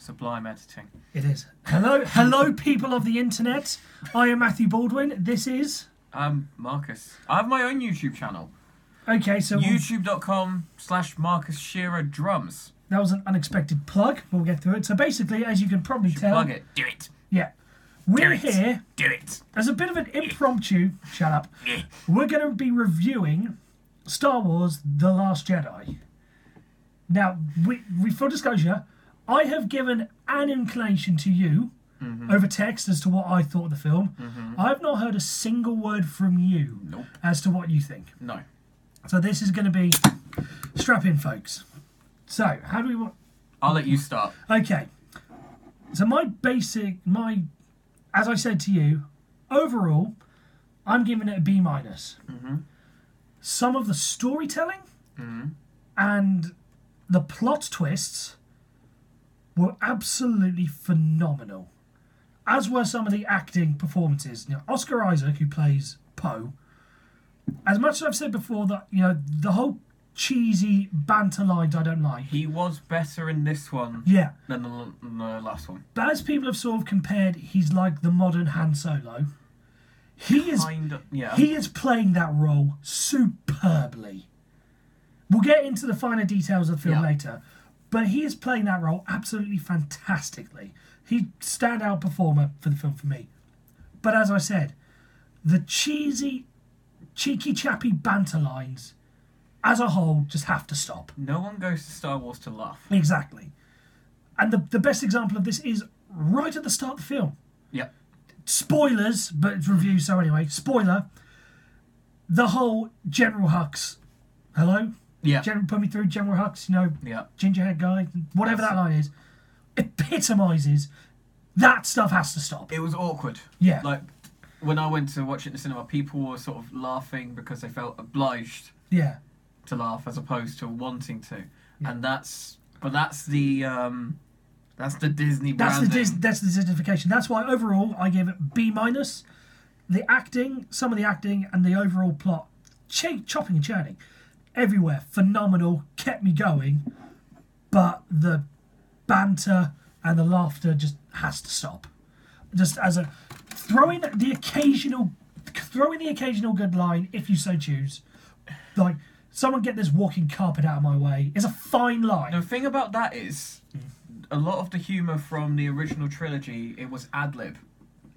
Sublime editing. It is. Hello, people of the internet. I am Matthew Baldwin. This is... Marcus. I have my own YouTube channel. Okay, so... YouTube.com/Marcus Shearer Drums. That was an unexpected plug. We'll get through it. So basically, as you can probably tell... Plug it. Do it. Yeah. We're here... Do it. As a bit of an impromptu... Shut up. We're going to be reviewing Star Wars The Last Jedi. Now, we full disclosure, I have given an inclination to you over text as to what I thought of the film. I have not heard a single word from you as to what you think. No. So this is going to be... Strap in, folks. So, how do we want... I'll let you start. Okay. So as I said to you, overall, I'm giving it a B-. Some of the storytelling and the plot twists were absolutely phenomenal. As were some of the acting performances. You know, Oscar Isaac, who plays Poe, as much as I've said before that, you know, the whole cheesy banter lines I don't like. He was better in this one than the last one. But as people have sort of compared, he's like the modern Han Solo. He is playing that role superbly. We'll get into the finer details of the film later, but he is playing that role absolutely fantastically. He's standout performer for the film for me. But as I said, the cheesy, cheeky chappy banter lines as a whole just have to stop. No one goes to Star Wars to laugh. Exactly. And the best example of this is right at the start of the film. Yep. Spoilers, but it's review, so anyway, spoiler. The whole General Hux, hello? Yeah. Put me through General Hux, you know, gingerhead guy, whatever that line is, epitomises that stuff has to stop. It was awkward. Yeah. Like, when I went to watch it in the cinema, people were sort of laughing because they felt obliged to laugh as opposed to wanting to. Yeah. And that's the Disney branding. That's the Disneyfication. That's why overall I gave it B-. The acting, some of the acting, and the overall plot, chopping and churning, everywhere, phenomenal, kept me going. But the banter and the laughter just has to stop. Just as a throwing the occasional good line, if you so choose, like someone get this walking carpet out of my way, is a fine line. The thing about that is, a lot of the humour from the original trilogy, it was ad-lib.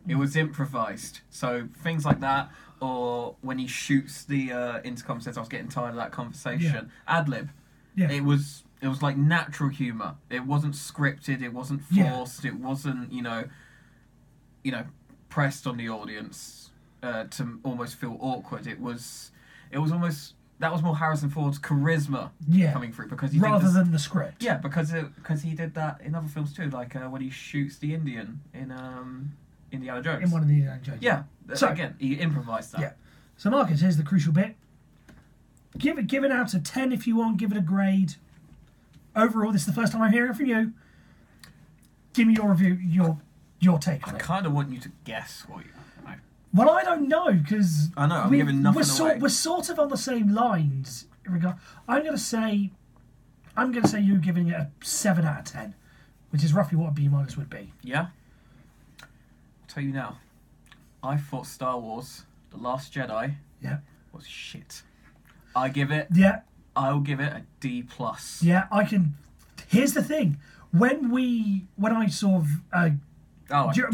It was improvised. So things like that, or when he shoots the intercom, says, I was getting tired of that conversation. Ad-lib. Yeah. It was like natural humour. It wasn't scripted, it wasn't forced, it wasn't, you know, pressed on the audience to almost feel awkward. It was almost... That was more Harrison Ford's charisma coming through because he than the script. Yeah, because he did that in other films too, like when he shoots the Indian in Indiana Jones. In one of the Indiana Jones. Yeah. So again, he improvised that. Yeah. So Marcus, here's the crucial bit. Give it out of 10 if you want. Give it a grade. Overall, this is the first time I'm hearing it from you. Give me your review, your take on it. I kind of want you to guess what you. Well, I don't know, because... I know, I'm giving nothing away. We're sort of on the same lines. I'm going to say you're giving it a 7 out of 10, which is roughly what a B- would be. Yeah? I'll tell you now. I thought Star Wars, The Last Jedi, was shit. I'll give it a D+. Yeah, I can... Here's the thing. When I sort of...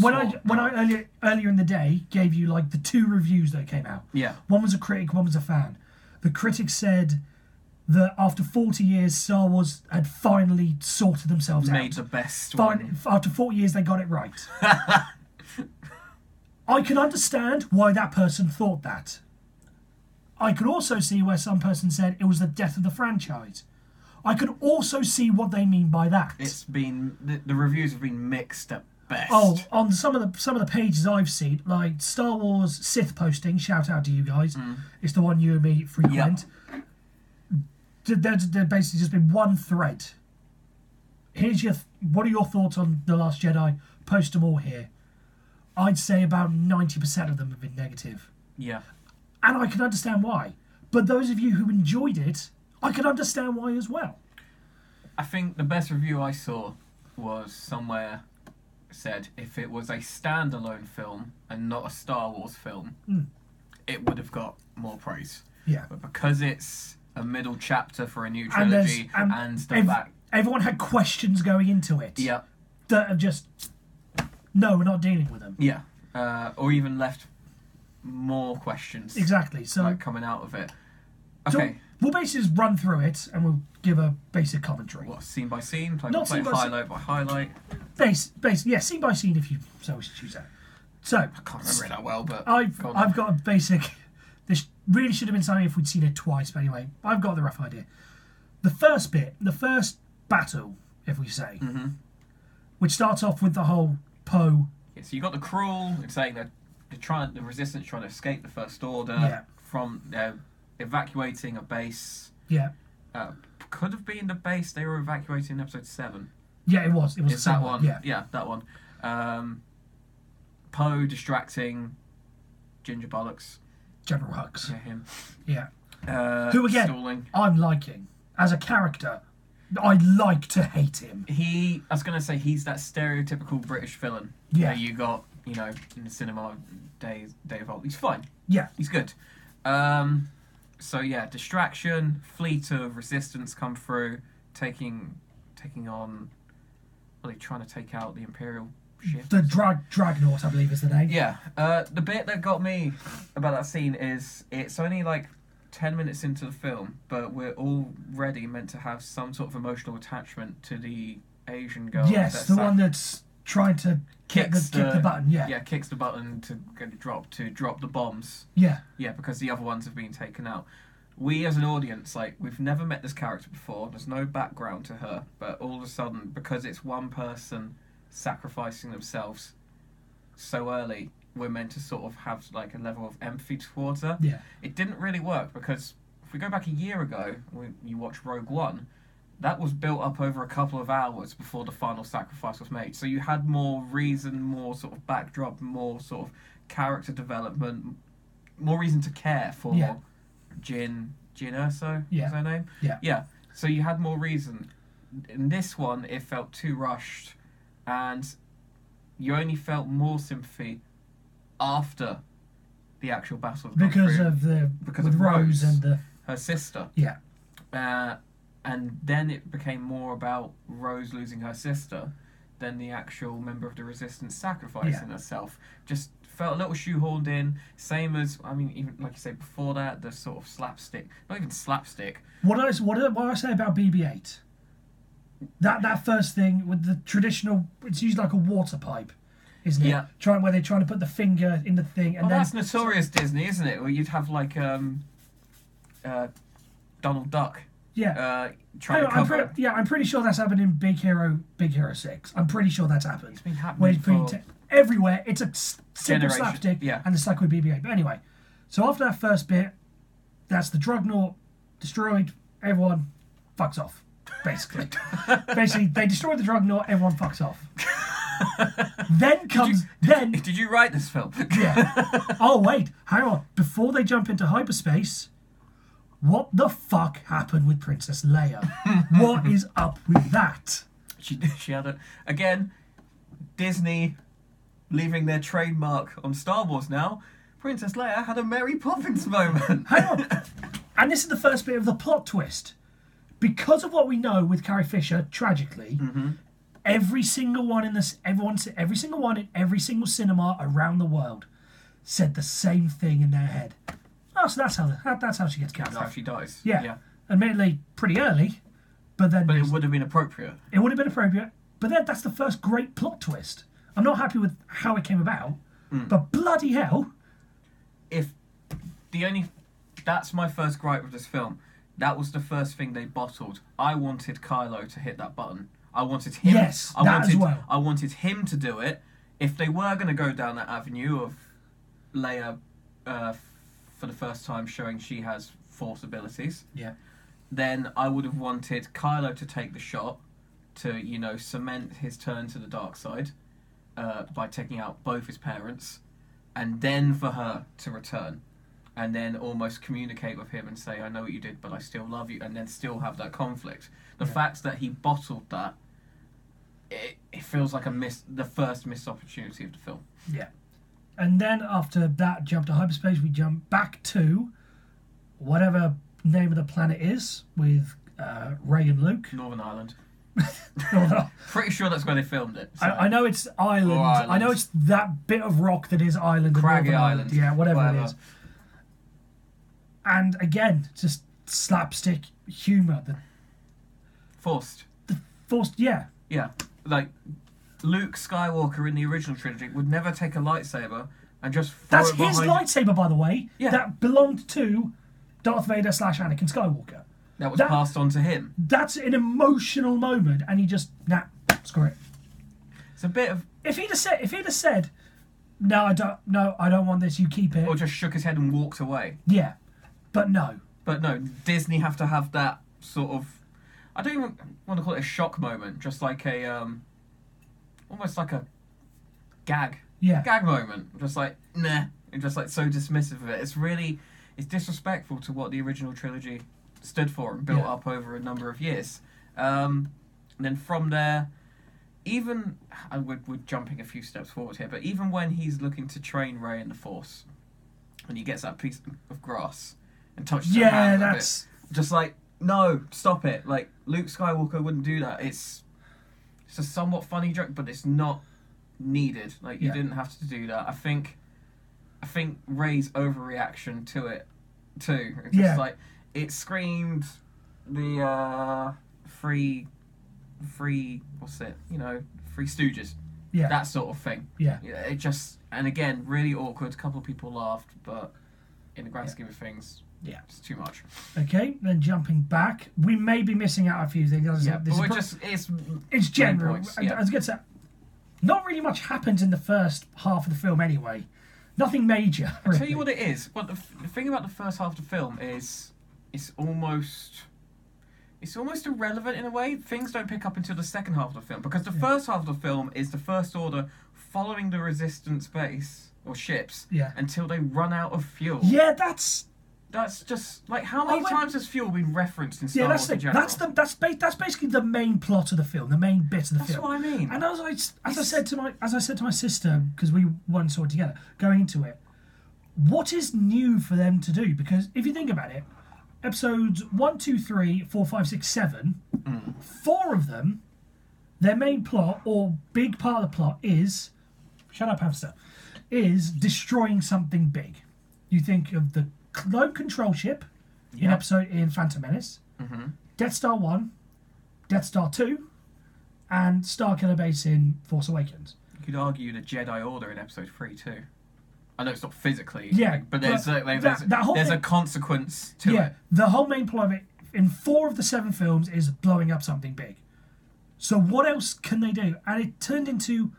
when I earlier in the day gave you like the 2 reviews that came out. Yeah. One was a critic, one was a fan. The critic said that after 40 years, Star Wars had finally sorted themselves out. Made the best one. After 40 years, they got it right. I can understand why that person thought that. I could also see where some person said it was the death of the franchise. I could also see what they mean by that. It's been the reviews have been mixed at best. Oh, on some of the pages I've seen, like Star Wars Sith posting, shout out to you guys. It's the one you and me frequent. Yep. There's basically just been one thread. Here's what are your thoughts on The Last Jedi? Post them all here. I'd say about 90% of them have been negative. Yeah. And I can understand why. But those of you who enjoyed it, I can understand why as well. I think the best review I saw was somewhere said if it was a standalone film and not a Star Wars film, it would have got more praise. Yeah. But because it's a middle chapter for a new trilogy and the back... Everyone had questions going into it. Yeah. That are just... No, we're not dealing with them. Yeah. Or even left more questions. Exactly. So like, coming out of it. Okay. So we'll basically just run through it and we'll give a basic commentary. What, scene by scene? Play Not scene by highlight by highlight? Yeah, scene by scene if you so wish to choose that. So I can't remember it that well, but... I've got a basic... This really should have been something if we'd seen it twice, but anyway, I've got the rough idea. The first bit, the first battle, if we say, which starts off with the whole Poe... Yeah, so you got the crawl, it's saying that the Resistance trying to escape the First Order from evacuating a base. Yeah. Could have been the base they were evacuating in Episode 7. Yeah, it was. It was that one. Yeah, that one. Poe distracting Ginger Bollocks. General Hux. Yeah, him. Yeah. Who again? Stalling. I'm liking as a character. I like to hate him. I was going to say he's that stereotypical British villain. Yeah. That you got, in the cinema day of old. He's fine. Yeah. He's good. So yeah, distraction, fleet of resistance come through, taking on. Are they trying to take out the Imperial ship? The Dragnaught, I believe, is the name. Yeah. The bit that got me about that scene is it's only like 10 minutes into the film, but we're already meant to have some sort of emotional attachment to the Asian girl. Yes, the one that's trying to kick the button. Yeah. Yeah, kicks the button to get it dropped, to drop the bombs. Yeah. Yeah, because the other ones have been taken out. We as an audience, we've never met this character before. There's no background to her, but all of a sudden, because it's one person sacrificing themselves so early, we're meant to sort of have a level of empathy towards her. Yeah. It didn't really work because if we go back a year ago, when you watch Rogue One, that was built up over a couple of hours before the final sacrifice was made. So you had more reason, more sort of backdrop, more sort of character development, more reason to care for Jyn Erso, is her name? Yeah. Yeah. So you had more reason. In this one, it felt too rushed, and you only felt more sympathy after the actual battle. Because of Rose and her sister. Yeah. And then it became more about Rose losing her sister than the actual member of the Resistance sacrificing herself. Just felt a little shoehorned in. Same as, even like you say before that, the sort of slapstick. Not even slapstick. What did I say about BB-8? That first thing with the traditional, it's usually like a water pipe, isn't it? Yeah. Where they're trying to put the finger in the thing. And that's notorious Disney, isn't it? Where you'd have Donald Duck. Yeah. Trying to cover. I'm pretty sure that's happened in Big Hero 6. I'm pretty sure that's happened. It's been happening everywhere. It's a simple generation. slapstick, Yeah. and it's like with BB-8. But anyway, so after that first bit, that's the Dreadnought destroyed. Everyone fucks off, basically. Basically, they destroy the Dreadnought. Everyone fucks off. Did you write this film? Yeah. Oh wait, hang on. Before they jump into hyperspace, what the fuck happened with Princess Leia? What is up with that? She had again, Disney leaving their trademark on Star Wars now. Princess Leia had a Mary Poppins moment. Hang on. And this is the first bit of the plot twist. Because of what we know with Carrie Fisher, tragically, every single one in every single cinema around the world said the same thing in their head. Oh, so that's how she gets carried off. That's how she dies. Yeah. Admittedly, pretty early, but it would have been appropriate. It would have been appropriate, but then that's the first great plot twist. I'm not happy with how it came about, but bloody hell. That's my first gripe with this film. That was the first thing they bottled. I wanted Kylo to hit that button. I wanted him. Yes, as well. I wanted him to do it. If they were going to go down that avenue of Leia, for the first time showing she has Force abilities, then I would have wanted Kylo to take the shot to, cement his turn to the dark side by taking out both his parents, and then for her to return. And then almost communicate with him and say, I know what you did, but I still love you, and then still have that conflict. The fact that he bottled that, feels like the first missed opportunity of the film. Yeah. And then after that jump to hyperspace, we jump back to whatever name of the planet is with Ray and Luke. Northern Ireland. No. Pretty sure that's where they filmed it. So. I know it's Ireland. I know it's that bit of rock that is Ireland. Craggy Northern Island. Yeah, whatever it is. And again, just slapstick humour. Forced. Yeah. Yeah. Like, Luke Skywalker in the original trilogy would never take a lightsaber and just throw That's it his behind... lightsaber, by the way. Yeah. That belonged to Darth Vader / Anakin Skywalker. That was passed on to him. That's an emotional moment, and he just screw it. It's a bit of... If he'd have said, no, I don't want this. You keep it. Or just shook his head and walked away. Yeah, but no. But no, Disney have to have that sort of... I don't even want to call it a shock moment. Just like a... almost like a gag. Yeah. Gag moment. Just like, nah. And just like so dismissive of it. It's really... It's disrespectful to what the original trilogy stood for and built up over a number of years. And then from there, even... We're jumping a few steps forward here, but even when he's looking to train Rey in the Force, when he gets that piece of grass and touches her hand a bit, just like, no, stop it. Like, Luke Skywalker wouldn't do that. It's a somewhat funny joke, but it's not needed. Like, you didn't have to do that. I think Rey's overreaction to it too. It's just like, it screamed the free what's it? Free Stooges. Yeah. That sort of thing. Yeah. It just, and again, really awkward. A couple of people laughed, but in the grand scheme of things, it's too much. Okay, then jumping back, we may be missing out a few things. As I said, it's general. Points, As I get to, not really much happens in the first half of the film anyway. Nothing major. I'll tell you what it is. But the thing about the first half of the film is it's almost irrelevant in a way. Things don't pick up until the second half of the film, because the first half of the film is the First Order following the Resistance base or ships until they run out of fuel. Yeah, that's just like, how many times has fuel been referenced in Star Wars in general? That's basically the main plot of the film, the main bit of the film. That's what I mean. And as I said to my sister, because we once saw it together, going into it, what is new for them to do? Because if you think about it, episodes 1, 2, 3, 4, 5, 6, 7, 4 of them, their main plot or big part of the plot is, shut up hamster, is destroying something big. You think of the Clone Control ship in Phantom Menace, Death Star 1, Death Star 2, and Starkiller Base in Force Awakens. You could argue the Jedi Order in episode 3 too. I know it's not physically, but there's a consequence to it. The whole main plot of it in 4 of the 7 films is blowing up something big. So what else can they do? And it turned into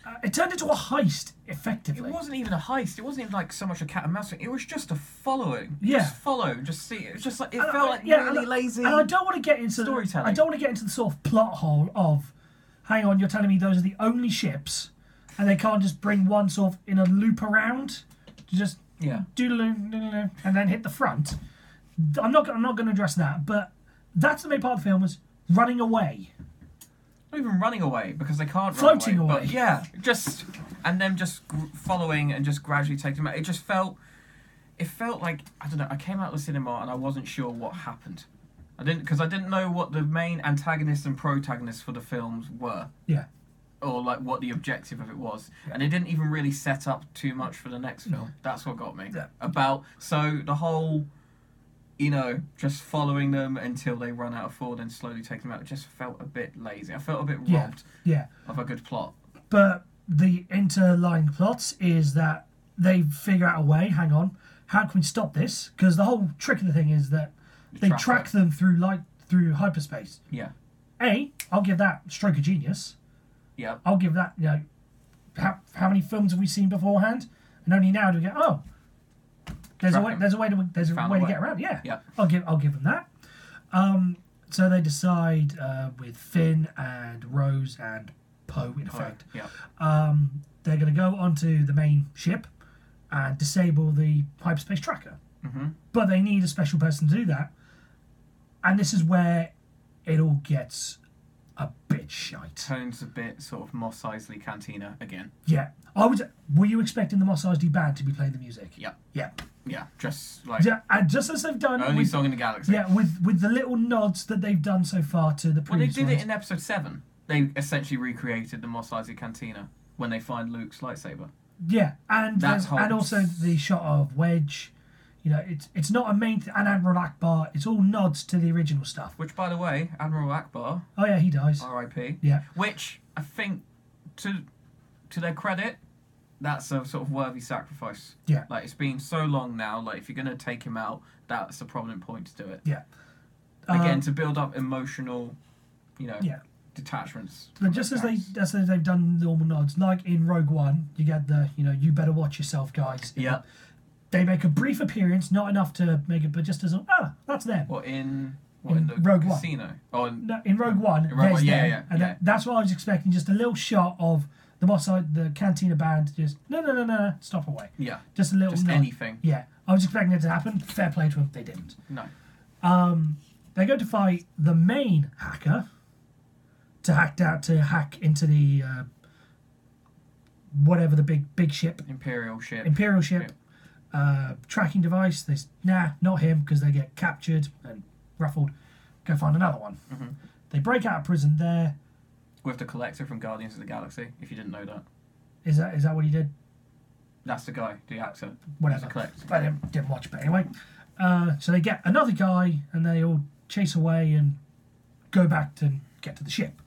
a heist, effectively. It wasn't even a heist. It wasn't even like so much a cat and mouse thing. It was just a following. Yeah. Just follow. Just see. It was just like, it felt like really lazy. And I don't want to get into storytelling. I don't want to get into the sort of plot hole of, hang on, you're telling me those are the only ships, and they can't just bring one sort of in a loop around, just doodaloo, and then hit the front. I'm not going to address that, but that's the main part of the film, was running away. Not even running away, because they can't floating run away. But just and them just following and just gradually taking them out. It felt like, I don't know. I came out of the cinema and I wasn't sure what happened. I didn't know what the main antagonists and protagonists for the films were. Yeah. Or like what the objective of it was, and it didn't even really set up too much for the next film. That's what got me. So the whole, just following them until they run out of fuel, then slowly taking them out, it just felt a bit lazy. I felt a bit robbed of a good plot. But the interlying plot is that they figure out a way, hang on, how can we stop this? Because the whole trick of the thing is that they track them through hyperspace. Yeah. I'll give that stroke of genius. Yeah. I'll give that, how many films have we seen beforehand? And only now do we go, there's a way to get around. Yeah. I'll give them that. So they decide with Finn and Rose and Poe, in effect. Yeah. They're going to go onto the main ship and disable the hyperspace tracker. Mm-hmm. But they need a special person to do that. And this is where it all gets a bit shite. Tones a bit sort of Mos Eisley Cantina again. Yeah. Were you expecting the Mos Eisley band to be playing the music? Yeah. Yeah. Yeah, just like Yeah, and just as they've done only with, song in the galaxy. yeah, with the little nods that they've done so far to the Well, they previous did ones. it in episode 7. They essentially recreated the Mos Eisley Cantina when they find Luke's lightsaber. Yeah, and That's and also the shot of Wedge. You know, it's not a main and Admiral Akbar. It's all nods to the original stuff. Which, by the way, Admiral Akbar, Oh yeah, he dies. R.I.P. Yeah, Which I think, to their credit, that's a sort of worthy sacrifice. yeah, Like, it's been so long now. Like, if you're going to take him out, that's a prominent point to do it. yeah. Again, to build up emotional, Yeah. detachments. But just as they've done normal nods, like in Rogue One, you get the you better watch yourself, guys. Yeah. They make a brief appearance, not enough to make it, but just as that's them. What in the Rogue One. casino? Oh, No, in Rogue One, Rogue there's One, yeah, them, yeah, and yeah. that's what I was expecting. Just a little shot of the Cantina band. Just no, stop away. yeah. Just a little. Just nod. anything. Yeah, I was expecting it to happen. Fair play to them, they didn't. No. They go to fight the main hacker to hack into the whatever the big ship, Imperial ship. tracking device. Not him, because they get captured and ruffled. Go find another one. Mm-hmm. They break out of prison there. With the Collector from Guardians of the Galaxy, if you didn't know that. Is that what he did? That's the guy, the actor. Whatever. He's a Collector. I didn't watch, but anyway. So they get another guy, and they all chase away and go back to get to the ship.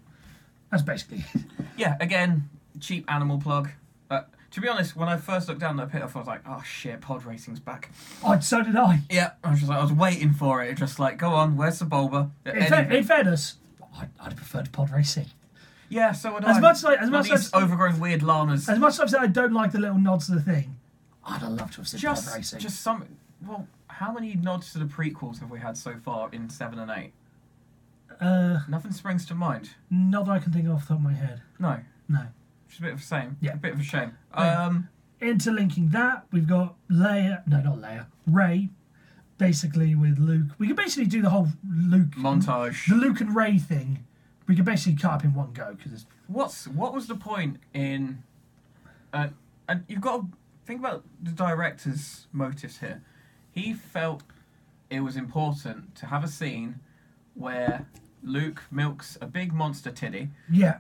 That's basically it. Yeah, again, cheap animal plug. To be honest, when I first looked down that pit, I was like, oh shit, pod racing's back. Oh, so did I. Yeah, I was waiting for it. Just like, go on, where's the Bulba? In fairness, I'd prefer to pod racing. Yeah, so would As I. much as these overgrown weird llamas. As much as I've said I don't like the little nods to the thing, I'd have loved to have seen pod racing. Just some. Well, how many nods to the prequels have we had so far in 7 and 8? Nothing springs to mind. Not that I can think of off the top of my head. No. No. Which is a bit of a shame. Yeah. A bit of a shame. Yeah. Interlinking that, we've got Rey, basically with Luke. We could basically do the whole Luke montage. The Luke and Rey thing. We could basically cut up in one go because what was the point in? And you've got to think about the director's motives here. He felt it was important to have a scene where Luke milks a big monster titty. Yeah.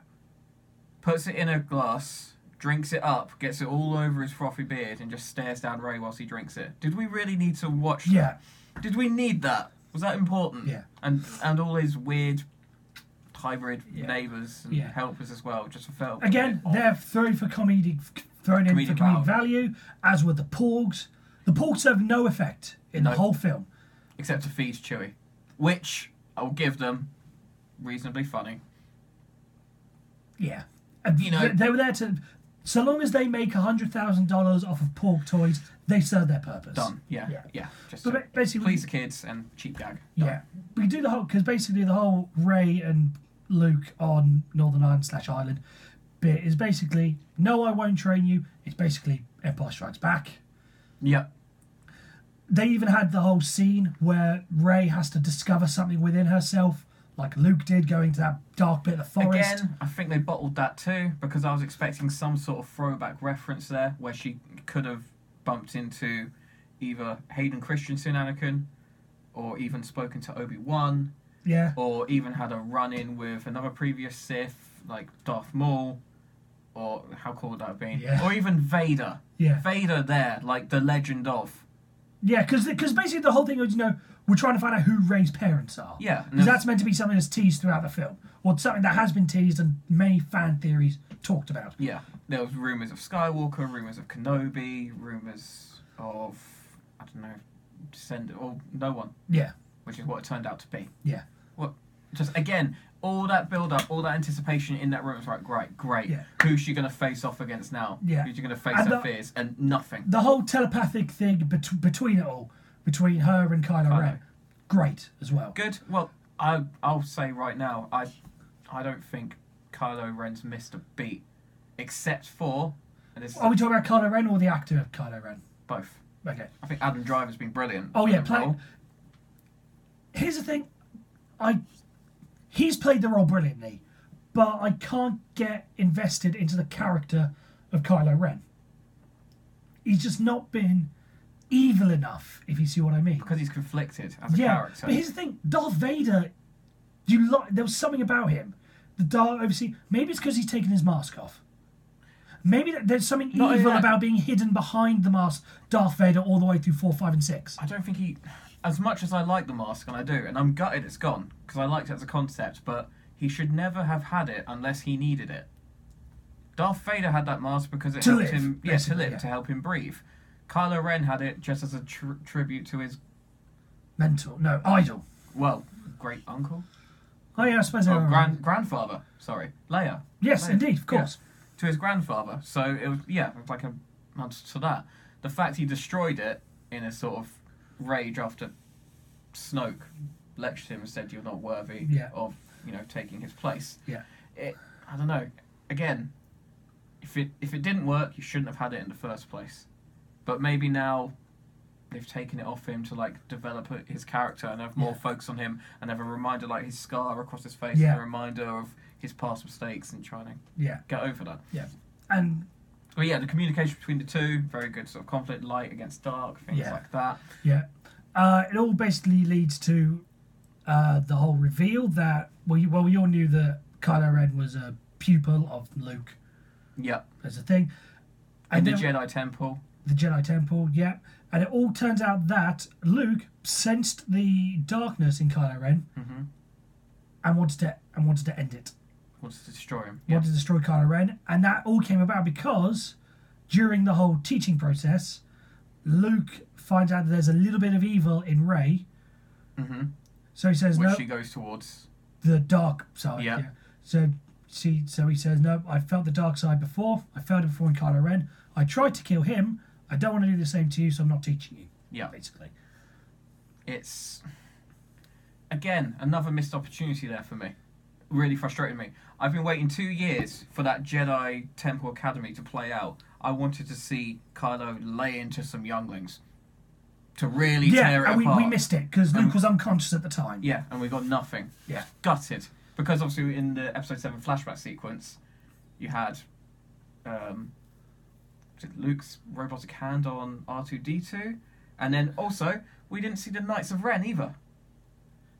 Puts it in a glass, drinks it up, gets it all over his frothy beard, and just stares down Rey whilst he drinks it. Did we really need to watch that? Yeah. Did we need that? Was that important? Yeah. And all his weird hybrid neighbours and helpers as well. Just felt again, they're thrown in for comedic value, as were the Porgs. The Porgs have no effect in the whole film. Except to feed Chewie. Which I'll give them reasonably funny. Yeah. They were there to... So long as they make $100,000 off of Porg toys, they serve their purpose. Done. Yeah. Just but basically, please the kids and cheap gag. Done. Yeah. We do the whole... Because basically the whole Rey and Luke on Northern Ireland/Island bit is basically, no, I won't train you. It's basically Empire Strikes Back. Yeah. They even had the whole scene where Rey has to discover something within herself, like Luke did, going to that dark bit of the forest. Again, I think they bottled that too, because I was expecting some sort of throwback reference there, where she could have bumped into either Hayden Christensen Anakin, or even spoken to Obi-Wan, yeah, or even had a run-in with another previous Sith, like Darth Maul, or how cool would that have been? Yeah. Or even Vader. Yeah. Vader there, like the legend of. Yeah, because basically the whole thing was, we're trying to find out who Rey's parents are. Yeah. Because that's meant to be something that's teased throughout the film. Or something that has been teased and many fan theories talked about. Yeah. There was rumours of Skywalker, rumours of Kenobi, rumours of, I don't know, Descendant, or no one. Yeah. Which is what it turned out to be. Yeah. Just, again, all that build-up, all that anticipation in that room was like, great. Yeah. Who's she going to face off against now? Yeah. Who's she going to face her fears? And nothing. The whole telepathic thing between it all, between her and Kylo Ren, great as well. Good. Well, I'll say right now, I don't think Kylo Ren's missed a beat, except for... Are we talking about Kylo Ren or the actor of Kylo Ren? Both. Okay. I think Adam Driver's been brilliant. Oh yeah, Here's the thing, he's played the role brilliantly, but I can't get invested into the character of Kylo Ren. He's just not been evil enough, if you see what I mean. Because he's conflicted as a character. But here's the thing, Darth Vader, there was something about him. The Dark Overseer, maybe it's because he's taken his mask off. Maybe there's something evil about being hidden behind the mask, Darth Vader, all the way through 4, 5 and 6. I don't think he... As much as I like the mask, and I do, and I'm gutted it's gone, because I liked it as a concept, but he should never have had it unless he needed it. Darth Vader had that mask because it helped him... Yeah, to live, to help him breathe. Kylo Ren had it just as a tribute to his... Idol. Well, great uncle? Oh yeah, I suppose grandfather, sorry. Leia. Yes, Leia. Indeed, of course. Yeah, to his grandfather. So it was like a answer to that. The fact he destroyed it in a sort of rage after Snoke lectured him and said you're not worthy of, taking his place. Yeah. I don't know. Again, if it didn't work, you shouldn't have had it in the first place. But maybe now they've taken it off him to develop his character and have more focus on him and have a reminder his scar across his face and a reminder of his past mistakes and trying to get over that. Yeah. And the communication between the two, very good sort of conflict, light against dark, things like that. Yeah. It all basically leads to the whole reveal that we all knew that Kylo Ren was a pupil of Luke. Yeah. As a thing. And the Jedi Temple. The Jedi Temple, yeah. And it all turns out that Luke sensed the darkness in Kylo Ren and wanted to end it. Wanted to destroy him. Wanted to destroy Kylo Ren. And that all came about because during the whole teaching process, Luke finds out that there's a little bit of evil in Rey. Mm-hmm. So he says Which she goes towards the dark side. Yeah. So he says, no, I felt the dark side before. I felt it before in Kylo Ren. I tried to kill him. I don't want to do the same to you, so I'm not teaching you. Yeah. Basically. It's, again, another missed opportunity there for me. Really frustrated me. I've been waiting 2 years for that Jedi Temple Academy to play out. I wanted to see Kylo lay into some younglings to really tear it apart. Yeah, we missed it because Luke was unconscious at the time. Yeah, and we got nothing. Yeah. Gutted. Because obviously in the Episode 7 flashback sequence, you had Luke's robotic hand on R2-D2, and then also we didn't see the Knights of Ren either.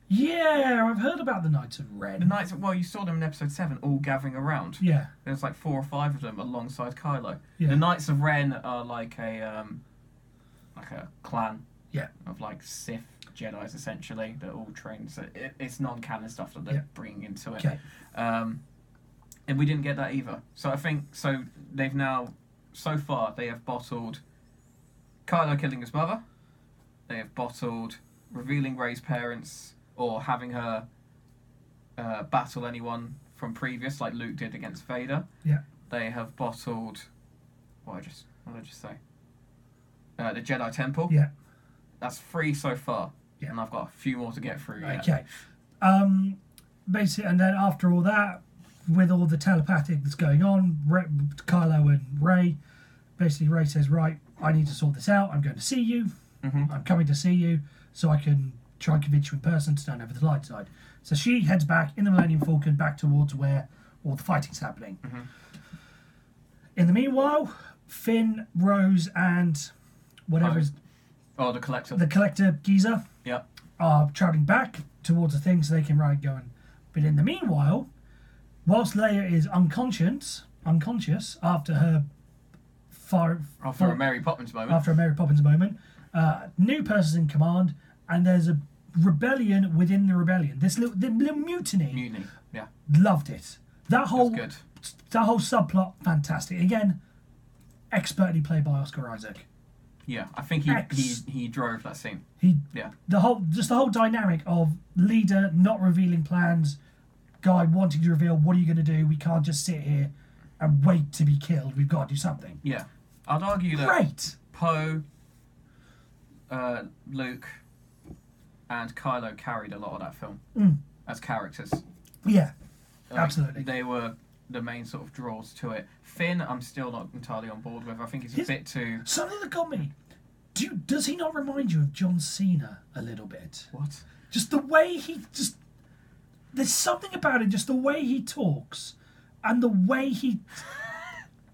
Yeah, I've heard about the Knights of Ren. You saw them in Episode 7 all gathering around. Yeah. There's 4 or 5 of them alongside Kylo. Yeah. The Knights of Ren are like a clan. Yeah. Of Sith Jedis essentially. They're all trained. So it's non-canon stuff that they're bringing into it. Okay. And we didn't get that either. So I think they've now. So far, they have bottled Kylo killing his mother. They have bottled revealing Rey's parents or having her battle anyone from previous, like Luke did against Vader. Yeah. They have bottled... What did I just say? The Jedi Temple. Yeah. That's 3 so far. Yeah. And I've got a few more to get through yet. Okay. Basically, and then after all that, with all the telepathic that's going on, Kylo and Rey, basically Rey says, right, I need to sort this out. I'm going to see you. Mm-hmm. I'm coming to see you so I can try and convince you in person to stand over the light side. So she heads back in the Millennium Falcon back towards where all the fighting's happening. Mm-hmm. In the meanwhile, Finn, Rose, and whatever is... Oh, the Collector. The Collector, Giza, are travelling back towards the thing so they can go and... But in the meanwhile, whilst Leia is unconscious after her... After a Mary Poppins moment. After a Mary Poppins moment. New person's in command, and there's a rebellion within the rebellion. The little mutiny. Mutiny, yeah. Loved it. That whole subplot, fantastic. Again, expertly played by Oscar Isaac. Yeah, I think he drove that scene. The whole dynamic of leader not revealing plans, guy wanting to reveal what are you going to do. We can't just sit here and wait to be killed. We've got to do something. Yeah, I'd argue that Poe, Luke, and Kylo carried a lot of that film as characters. Yeah, absolutely. They were the main sort of draws to it. Finn, I'm still not entirely on board with. I think he's a bit too... Something that got me. Does he not remind you of John Cena a little bit? What? Just the way he just... there's something about it, just the way he talks and the way he.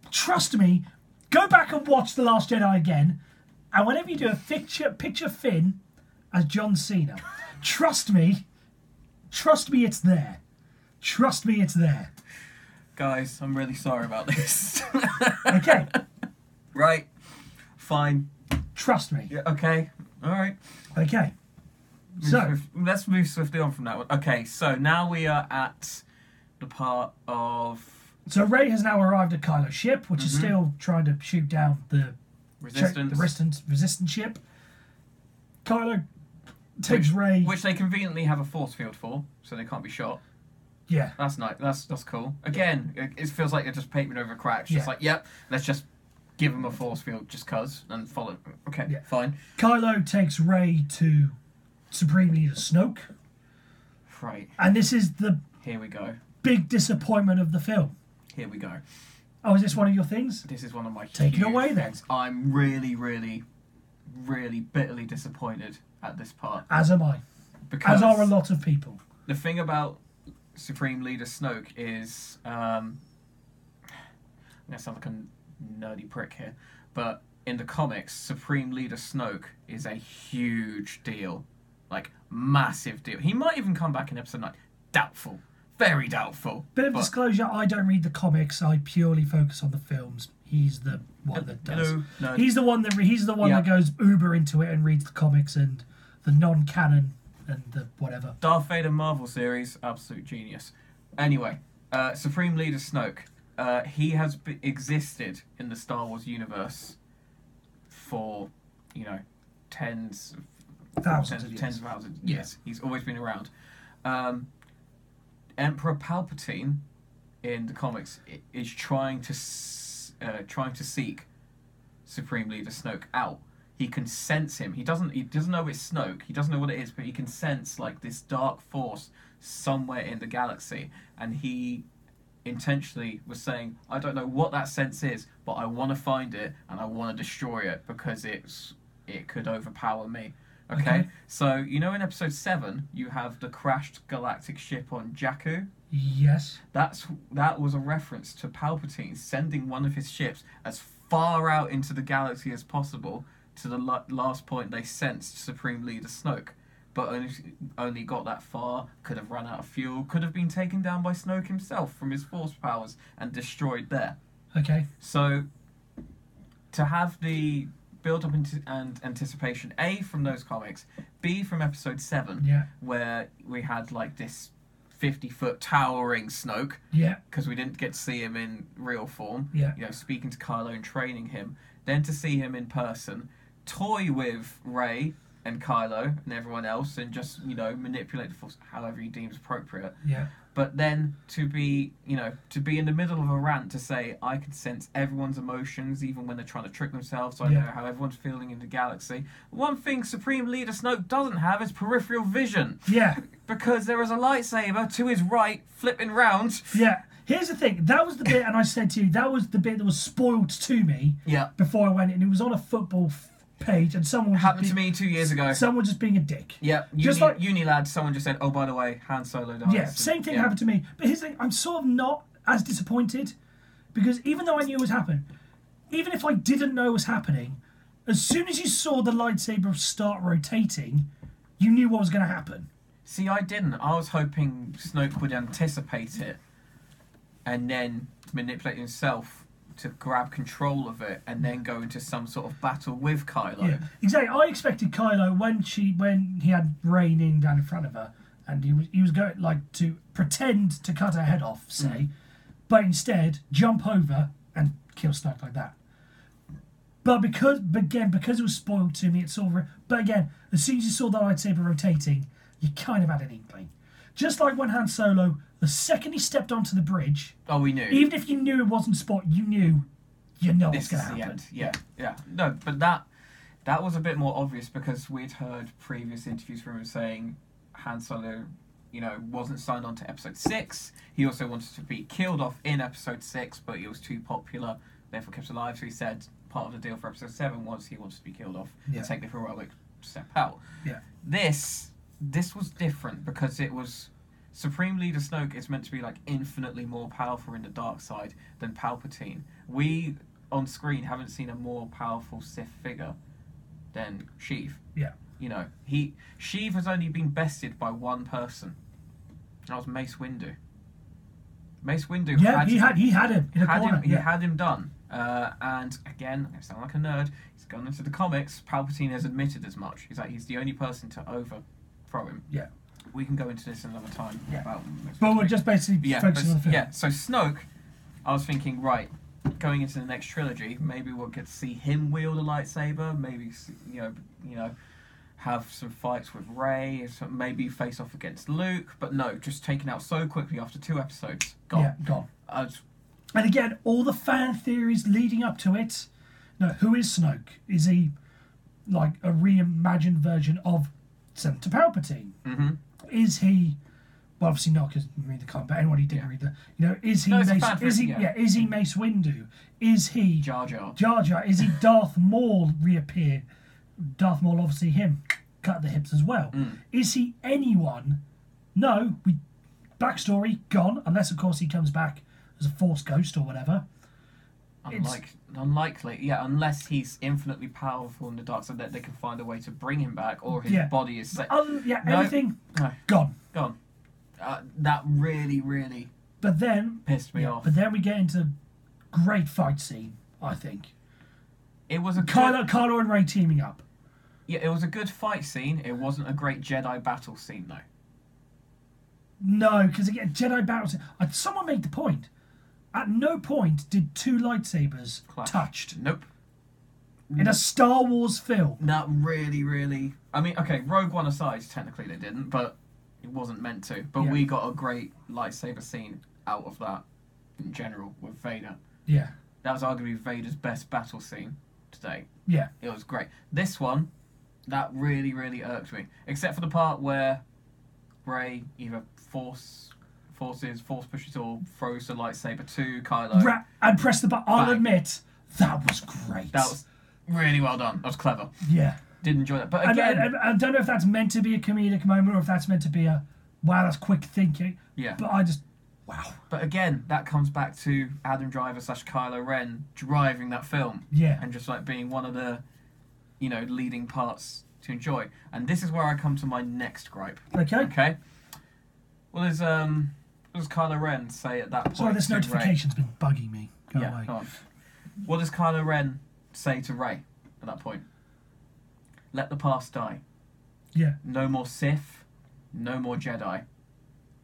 Trust me, go back and watch The Last Jedi again, and whenever you do a picture Finn as John Cena, trust me, it's there. Trust me, it's there. Guys, I'm really sorry about this. Okay. Right. Fine. Trust me. Yeah, okay. All right. Okay. So Let's move swiftly on from that one. Okay, so now we are at the part of Rey has now arrived at Kylo's ship, which is still trying to shoot down the resistance ship. Kylo takes Rey, which they conveniently have a force field for, so they can't be shot. Yeah, that's nice. That's cool. Again, it feels like they're just papering over cracks. Just like, yep, let's just give them a force field just cause and follow. Okay, fine. Kylo takes Rey to Supreme Leader Snoke. Right. And this is the here we go. Big disappointment of the film. Here we go. Oh, is this one of your things? This is one of my Take it away then. I'm really, really, really bitterly disappointed at this part. As am I. Because as are a lot of people. The thing about Supreme Leader Snoke is, I'm going to sound like a nerdy prick here, but in the comics, Supreme Leader Snoke is a huge deal. Like, massive deal. He might even come back in episode 9. Doubtful. Very doubtful. Bit of disclosure, I don't read the comics. I purely focus on the films. He's the one that does. No. He's the one that goes uber into it and reads the comics and the non-canon and the whatever. Darth Vader Marvel series, absolute genius. Anyway, Supreme Leader Snoke. He has existed in the Star Wars universe for, tens of thousands of years. He's always been around. Emperor Palpatine in the comics is trying to seek Supreme Leader Snoke out. He can sense him. He doesn't know it's Snoke. He doesn't know what it is, but he can sense like this dark force somewhere in the galaxy. And he intentionally was saying, I don't know what that sense is, but I want to find it and I want to destroy it because it could overpower me. Okay? So, in episode 7, you have the crashed galactic ship on Jakku. Yes. That was a reference to Palpatine sending one of his ships as far out into the galaxy as possible to the last point they sensed Supreme Leader Snoke. But only got that far, could have run out of fuel, could have been taken down by Snoke himself from his force powers and destroyed there. Okay. So, to have the build-up and anticipation, A, from those comics, B, from episode 7, where we had, like, this 50-foot towering Snoke, because we didn't get to see him in real form, speaking to Kylo and training him, then to see him in person, toy with Rey and Kylo and everyone else, and just, manipulate the force however he deems appropriate. Yeah. But then to be in the middle of a rant to say, I can sense everyone's emotions, even when they're trying to trick themselves, so I know how everyone's feeling in the galaxy. One thing Supreme Leader Snoke doesn't have is peripheral vision. Yeah. Because there is a lightsaber to his right, flipping round. Yeah. Here's the thing. That was the bit, and I said to you, that was the bit that was spoiled to me before I went in. It was on a football page, and someone happened to me 2 years ago. Someone just being a dick. Yeah, uni lad. Someone just said, "Oh, by the way, Han Solo dies." Yeah, same thing happened to me. But here's the thing: I'm sort of not as disappointed because even though I knew it was happening, even if I didn't know it was happening, as soon as you saw the lightsaber start rotating, you knew what was going to happen. See, I didn't. I was hoping Snoke would anticipate it and then manipulate himself to grab control of it and then go into some sort of battle with Kylo. Yeah, exactly. I expected Kylo when he had Rey kneeling down in front of her, and he was going to pretend to cut her head off, say, but instead jump over and kill Snoke like that. But because it was spoiled to me, it's sort of. But again, as soon as you saw the lightsaber rotating, you kind of had an inkling. Just like when Han Solo, the second he stepped onto the bridge... Oh, we knew. Even if you knew it wasn't spot, you know what's going to happen. Yeah. No, but that was a bit more obvious because we'd heard previous interviews from him saying Han Solo, wasn't signed on to episode 6. He also wanted to be killed off in episode 6, but he was too popular, therefore kept alive. So he said part of the deal for episode 7 was he wanted to be killed off and take the heroic step out. Yeah. This was different because it was Supreme Leader Snoke is meant to be like infinitely more powerful in the dark side than Palpatine. We on screen haven't seen a more powerful Sith figure than Sheev. Yeah. You know, Sheev has only been bested by one person. That was Mace Windu. Mace Windu he had him in a corner. He had him done. And again, I sound like a nerd. He's gone into the comics. Palpatine has admitted as much. He's the only person to overthrow him. Yeah. We can go into this another time. Yeah. But we're just basically focusing on the film. Yeah. So Snoke, I was thinking, right, going into the next trilogy, maybe we'll get to see him wield a lightsaber. Maybe you know, have some fights with Rey. Maybe face off against Luke. But no, just taken out so quickly after 2 episodes. Gone. Yeah, gone. And again, all the fan theories leading up to it. No, who is Snoke? Is he like a reimagined version of Senator Palpatine? Mm-hmm. Is he? Well, obviously not, because you read the comic. But anyone who didn't read the, is he? No, Mace, is he? Yeah. Is he Mace Windu? Is he Jar Jar? Jar Jar? Is he Darth Maul reappeared? Darth Maul, obviously him, cut the hips as well. Is he anyone? No, backstory gone, unless of course he comes back as a Force ghost or whatever. Unlikely, yeah, unless he's infinitely powerful in the dark side that they can find a way to bring him back, or his body is set. Everything gone. That really, really pissed me off. But then we get into great fight scene, I think. It was a Kylo and Rey teaming up. Yeah, it was a good fight scene. It wasn't a great Jedi battle scene, though. No, because again, Jedi battles. Someone made the point. At no point did 2 lightsabers touched. Nope. In a Star Wars film. That really, really... I mean, okay, Rogue One aside, technically they didn't, but it wasn't meant to. But we got a great lightsaber scene out of that in general with Vader. Yeah. That was arguably Vader's best battle scene today. Yeah. It was great. This one, that really, really irked me. Except for the part where Rey either force pushes or throws the lightsaber to Kylo. And press the button. I'll admit, that was great. That was really well done. That was clever. Yeah. Did enjoy that. But again... I don't know if that's meant to be a comedic moment or if that's meant to be a, wow, that's quick thinking. Yeah. But I just, wow. But again, that comes back to Adam Driver / Kylo Ren driving that film. Yeah. And just like being one of the, leading parts to enjoy. And this is where I come to my next gripe. Okay? Well, there's what does Kylo Ren say at that point? Sorry, this notification's been bugging me. Go away. Go on. What does Kylo Ren say to Rey at that point? Let the past die. Yeah. No more Sith, no more Jedi.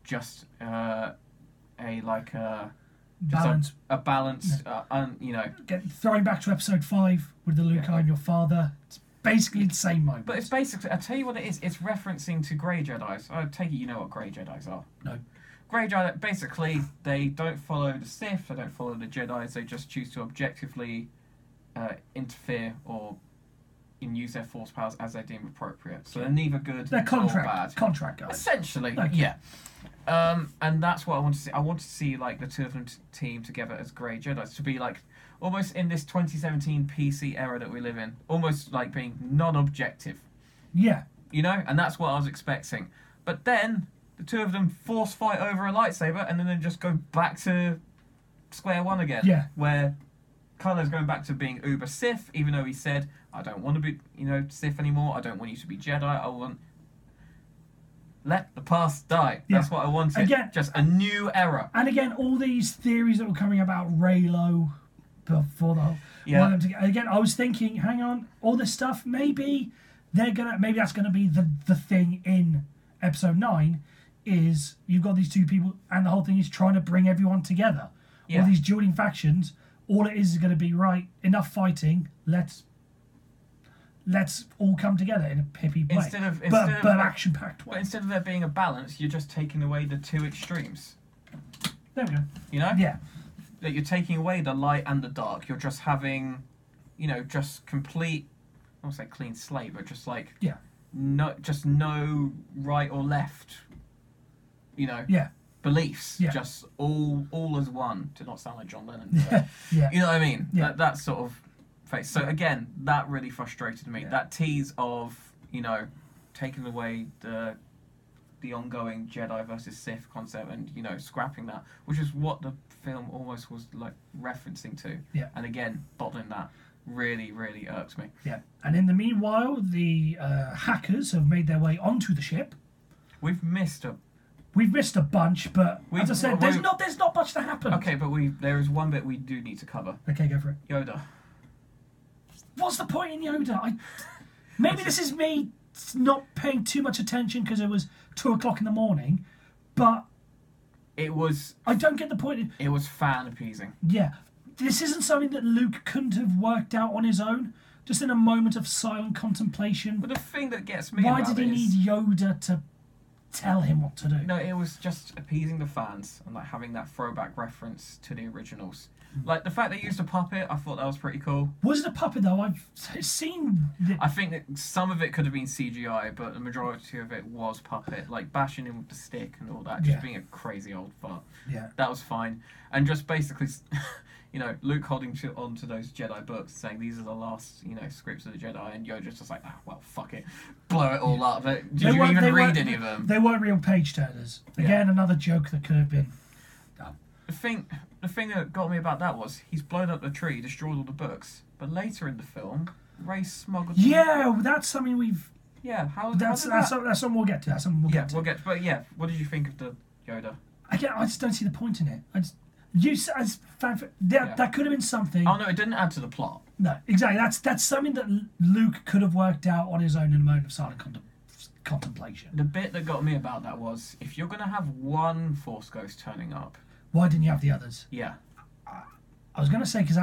Just Balance. A balanced, throwing back to episode 5 with the Luke, I'm your father. It's basically the same moment. But it's basically, I'll tell you what it is. It's referencing to Grey Jedis. I take it you know what Grey Jedis are. No. Grey Jedi, basically, they don't follow the Sith, they don't follow the Jedi, they just choose to objectively interfere or use their Force powers as they deem appropriate. So they're neither good or bad. Contract guys. Essentially, yeah. And that's what I want to see. I want to see like the two of them team together as Grey Jedi, to be like almost in this 2017 PC era that we live in, almost like being non-objective. Yeah. And that's what I was expecting. But then the two of them force fight over a lightsaber and then they just go back to square one again. Yeah. Where Kylo's going back to being uber Sith, even though he said, I don't want to be, Sith anymore. I don't want you to be Jedi. I want... Let the past die. Yeah. That's what I wanted. Again, just a new era. And again, all these theories that were coming about Reylo before the whole... Yeah. Again, I was thinking, hang on, all this stuff, maybe that's going to be the thing in episode 9, is you've got these two people and the whole thing is trying to bring everyone together. Yeah. All these dueling factions, all it is going to be, right, enough fighting, let's all come together in a hippie way. But action-packed way. But instead of there being a balance, you're just taking away the two extremes. There we go. Yeah. That you're taking away the light and the dark. You're just having, just complete, I won't say clean slate, but just like... Yeah. No right or left, beliefs. Yeah. Just all as one. To not sound like John Lennon. But, yeah. You know what I mean? Yeah. That sort of face. So again, that really frustrated me. Yeah. That tease of, taking away the the ongoing Jedi versus Sith concept and, you know, scrapping that, which is what the film almost was, like, referencing to. Yeah. And again, bottling that really, really irks me. Yeah. And in the meanwhile, the hackers have made their way onto the ship. We've missed a bunch, but as I said, there's not much to happen. Okay, but there is one bit we do need to cover. Okay, go for it. Yoda. What's the point in Yoda? Maybe this is me not paying too much attention because it was 2:00 in the morning, but it was. I don't get the point. It was fan appeasing. Yeah, this isn't something that Luke couldn't have worked out on his own, just in a moment of silent contemplation. But the thing that gets me, why did he need Yoda to tell him what to do? No, it was just appeasing the fans and like having that throwback reference to the originals. Like the fact they used a puppet, I thought that was pretty cool. Was it a puppet though? I've seen. I think that some of it could have been CGI, but the majority of it was puppet. Like bashing him with the stick and all that, just being a crazy old fart. Yeah, that was fine. And just basically, you know, Luke holding on to those Jedi books, saying these are the last, you know, scripts of the Jedi, and Yoda's just like, well, fuck it, blow it all up. Did you even read any of them? They weren't real page turners. Again, another joke that could have been done. The thing that got me about that was he's blown up the tree, destroyed all the books, but later in the film, Rey smuggled. Yeah, that's something we've. Yeah, that's something we'll get to. That's something we'll get to. We'll get to. But yeah, what did you think of the Yoda? Again, I just don't see the point in it. That could have been something. Oh no, it didn't add to the plot. No, exactly. That's something that Luke could have worked out on his own in a moment of silent contemplation. The bit that got me about that was, if you're going to have one Force Ghost turning up, why didn't you have the others? Yeah. I was going to say because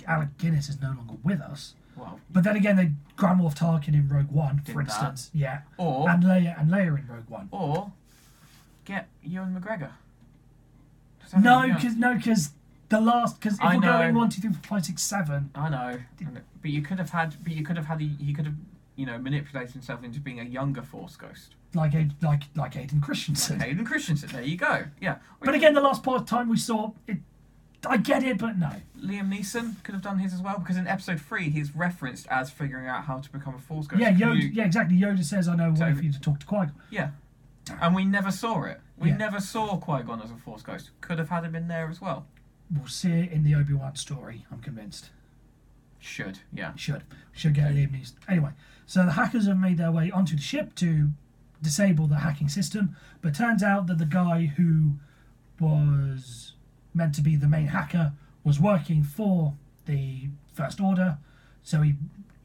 Alec Guinness is no longer with us. Well, but then again, they Grand Moff Tarkin in Rogue One, for instance. That. Yeah. Or and Leia in Rogue One. Or get Ewan McGregor. No, because the last if we're going 1, 2, 3, 4, 5, 6, 7. I know, but you could have had. He could have, you know, manipulated himself into being a younger Force Ghost. Like Hayden Christensen. Hayden Christensen, there you go. Yeah. But again, the last part of time we saw it, I get it, but no. Liam Neeson could have done his as well, because in episode 3 he's referenced as figuring out how to become a Force Ghost. Yeah, exactly. Yoda says, "I know a way for you to talk to Qui-Gon." Yeah. And we never saw it. We never saw Qui-Gon as a Force Ghost. Could have had him in there as well. We'll see it in the Obi-Wan story, I'm convinced. Should get Liam Neeson. Anyway, so the hackers have made their way onto the ship to disable the hacking system, but it turns out that the guy who was meant to be the main hacker was working for the First Order, so he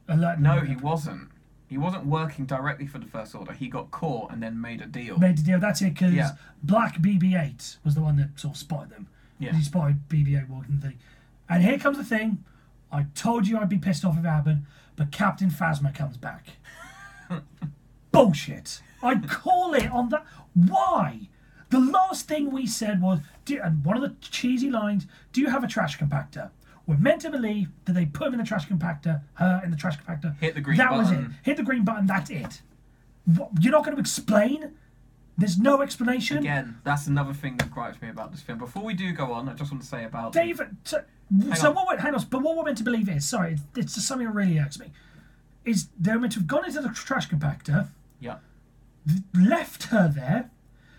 alerted... No, he wasn't. He wasn't working directly for the First Order. He got caught and then made a deal. That's it, because Black BB-8 was the one that sort of spotted them. Yeah. He spotted BB-8 walking the thing. And here comes the thing. I told you I'd be pissed off if it happened, but Captain Phasma comes back. Bullshit. I call it on that. Why? The last thing we said was, and one of the cheesy lines, do you have a trash compactor? We're meant to believe that they put him in the trash compactor, her in the trash compactor. Hit the green button. That was it. Hit the green button, that's it. What, you're not going to explain? There's no explanation? Again, that's another thing that gripes me about this film. Before we do go on, I just want to say about... David, but what we're meant to believe is, sorry, it's just something that really irks me, is they're meant to have gone into the trash compactor, left her there,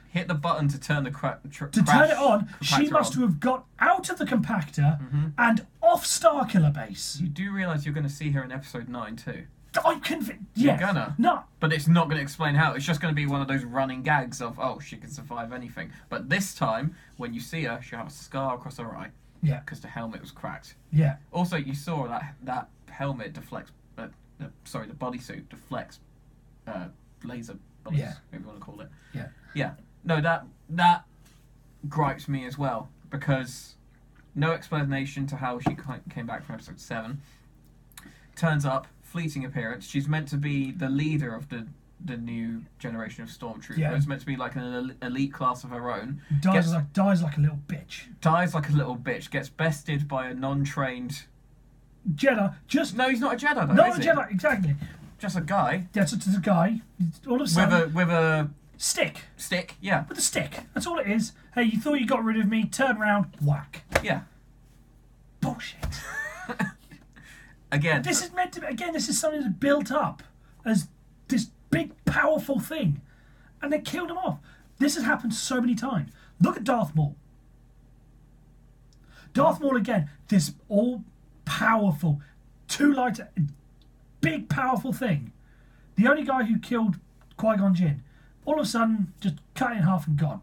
hit the button to turn the turn it on. She must have got out of the compactor and off Starkiller Base. You do realise you're going to see her in episode 9 too? I'm convinced. Yeah. You're gonna. No. But it's not going to explain how. It's just going to be one of those running gags of, oh, she can survive anything. But this time, when you see her, she'll have a scar across her eye. Yeah. Because the helmet was cracked. Yeah. Also, you saw that helmet deflects... the bodysuit deflects laser bullets, whatever you want to call it. Yeah. Yeah. No, that gripes me as well, because no explanation to how she came back from episode 7. Turns up, fleeting appearance. She's meant to be the leader of the new generation of stormtroopers. Yeah. It's meant to be like an elite class of her own. Dies like a little bitch. Dies like a little bitch. Gets bested by a non-trained Jedi. No, he's not a Jedi though. Not a Jedi, exactly. Just a guy. That's a guy. All of a sudden, with a stick. Stick, yeah. With a stick. That's all it is. Hey, you thought you got rid of me? Turn around, whack. Yeah. Bullshit. Again. This is something that's built up as this big, powerful thing. and they killed him off. This has happened so many times. Look at Darth Maul. Darth Maul again, this all-powerful, two-lighter, big, powerful thing. The only guy who killed Qui-Gon Jinn, all of a sudden, just cut in half and gone.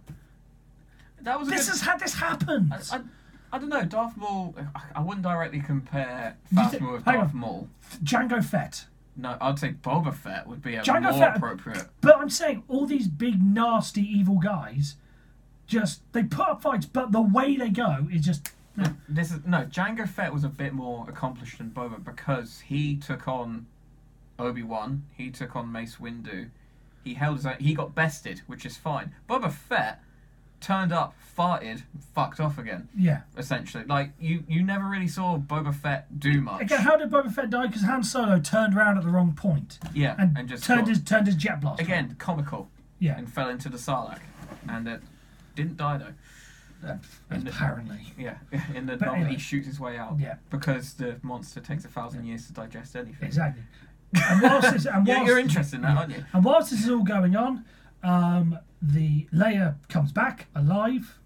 That was This happened. I don't know, Darth Maul. I wouldn't directly compare Phasma with Darth Maul. Jango Fett. No, I'd say Boba Fett would be Jango more Fett, appropriate. But I'm saying all these big, nasty, evil guys, they put up fights, but the way they go is just. Jango Fett was a bit more accomplished than Boba because he took on Obi-Wan, he took on Mace Windu, he held his own, he got bested, which is fine. Boba Fett turned up, farted, and fucked off again. Yeah. Essentially. Like, you never really saw Boba Fett do much. Again, how did Boba Fett die? Because Han Solo turned around at the wrong point. Yeah, and just turned his jet blaster. Again, comical. Yeah. And fell into the Sarlacc. And it didn't die, though. Apparently. In the But novel, anyway. he shoots his way out. Yeah. Because the monster takes 1,000 years to digest anything. Exactly. And whilst You're interested in that, aren't you? And whilst this is all going on, the Leia comes back alive.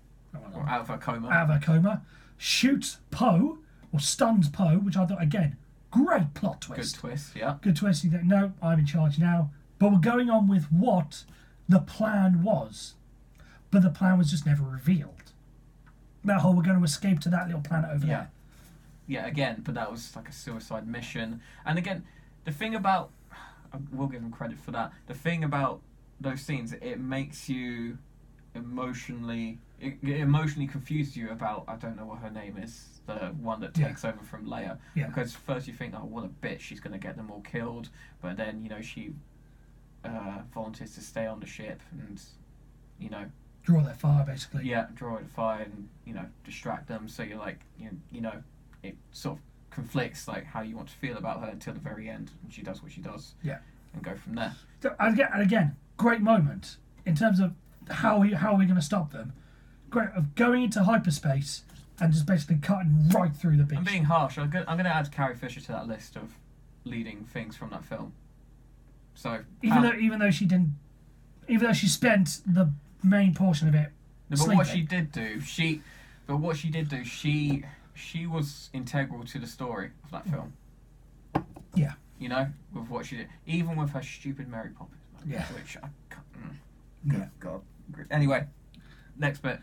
Or out of her coma. Out of her coma. Shoots Poe, or stuns Poe, which I thought, again, great plot twist. Good twist, yeah. Good twist. You think, no, I'm in charge now. But we're going on with what the plan was. But the plan was just never revealed. That whole, we're going to escape to that little planet over there. Yeah, again, but that was like a suicide mission. And again, the thing about... We'll give them credit for that. The thing about those scenes, it makes you emotionally... It emotionally confuses you about, I don't know what her name is, the one that takes over from Leia. Yeah. Because first you think, oh, what a bitch, she's going to get them all killed. But then, she volunteers to stay on the ship and, Draw their fire, basically. Yeah, draw the fire and, distract them. So you're like, it sort of conflicts, like, how you want to feel about her until the very end. And she does what she does. Yeah. And go from there. So, and again, great moment in terms of how are we going to stop them. Great, of going into hyperspace and just basically cutting right through the beach. I'm being harsh. I'm going to add Carrie Fisher to that list of leading things from that film. So even though she didn't, even though she spent the main portion of it sleeping. But what she did do, she was integral to the story of that film. Yeah. With what she did, even with her stupid Mary Poppins. Yeah. Which I can't. Yeah. God. Anyway, next bit.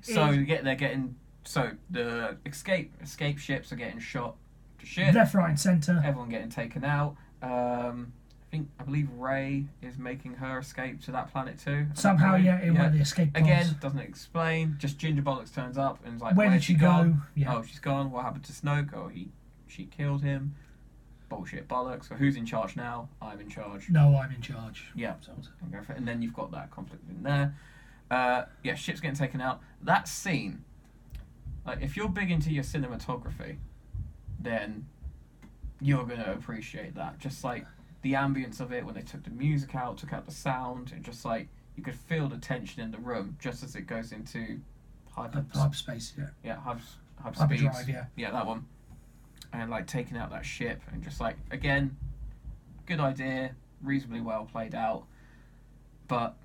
So they're getting. So the escape ships are getting shot to shit. Left, right, and centre. Everyone getting taken out. I believe Rey is making her escape to that planet too. Somehow, in one of the escape pods. Again, doesn't explain. Just Ginger Bollocks turns up and is like, where did she go? Yeah. Oh, she's gone. What happened to Snoke? Oh, she killed him. Bullshit bollocks. So who's in charge now? I'm in charge. No, I'm in charge. Yeah. And then you've got that conflict in there. Ship's getting taken out. That scene, like, if you're big into your cinematography, then you're going to appreciate that. Just like the ambience of it, when they took the music out, took out the sound, and just like you could feel the tension in the room just as it goes into hyperspace. Hyperspeed. Hyperdrive. Yeah, that one. And like taking out that ship and just like, again, good idea, reasonably well played out, but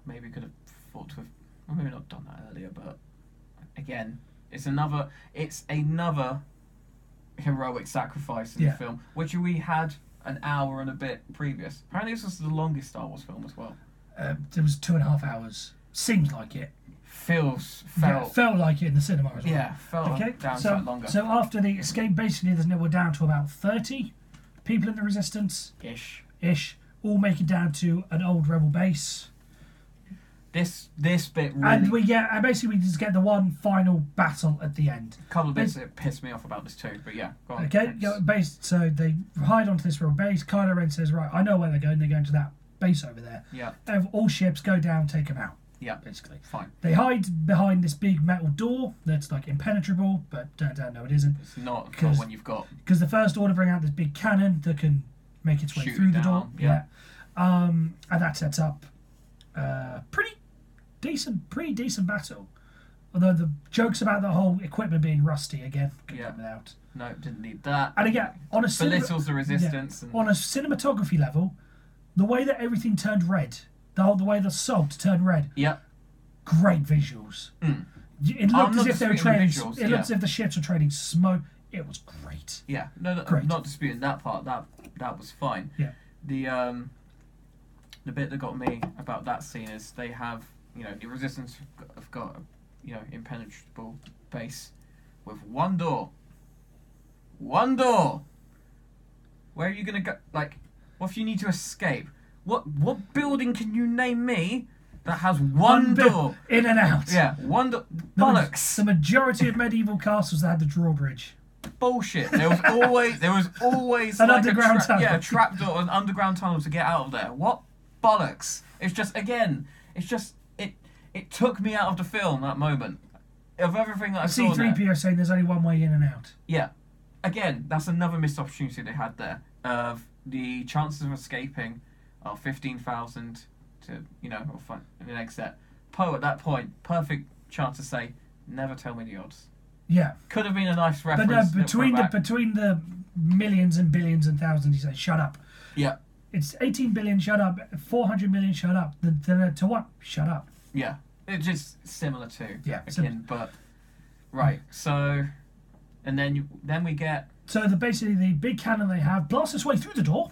maybe could have thought to have, well, maybe not done that earlier. But again, it's another heroic sacrifice in the film, which we had an hour and a bit previous. Apparently, this was the longest Star Wars film as well. It was 2.5 hours. Seems like it. Felt like it in the cinema as well. Yeah, felt down to longer. So after the escape, basically, we're down to about 30 people in the Resistance. Ish. All make it down to an old rebel base. This bit really... And basically we just get the one final battle at the end. A couple of bits that pissed me off about this too, but yeah, go on. Okay, so they hide onto this rebel base. Kylo Ren says, right, I know where they're going. They're going to that base over there. Yeah. All ships go down, take them out. Yeah, basically. Fine. They hide behind this big metal door that's like impenetrable, but turns out no, it isn't. It's not when you've got... Because the First Order bring out this big cannon that can make its way through the door. Yeah. And that sets up pretty decent battle. Although the jokes about the whole equipment being rusty again could come out. No, didn't need that. And again, on a belittles the Resistance. On a cinematography level, the way that everything turned red The way the salt turned red. Yeah. Great visuals. It looked as if they were training. It looked as if the ships were training smoke. It was great. Yeah. No, great. I'm not disputing that part. That was fine. Yeah. The bit that got me about that scene is they have, the Resistance have got, impenetrable base with one door. One door. Where are you gonna go? Like, what if you need to escape? What building can you name me that has one door in and out? Yeah, one door. Bollocks. The majority of medieval castles that had the drawbridge. Bullshit. There was always an like underground tunnel. Yeah, a trapdoor, an underground tunnel to get out of there. What bollocks? It's just it took me out of the film, that moment. Of everything that I saw there. C-3PO saying there's only one way in and out. Yeah. Again, that's another missed opportunity they had there. Of the chances of escaping are 15,000 to, or find an exit. Poe at that point, perfect chance to say, never tell me the odds. Yeah. Could have been a nice reference. But no, between the millions and billions and thousands, he says, shut up. Yeah. It's 18 billion, shut up. 400 million, shut up. Then to what? Shut up. Yeah. It's just similar to. Yeah. Again, but right. So, and then we get. So basically the big cannon they have blasts its way through the door,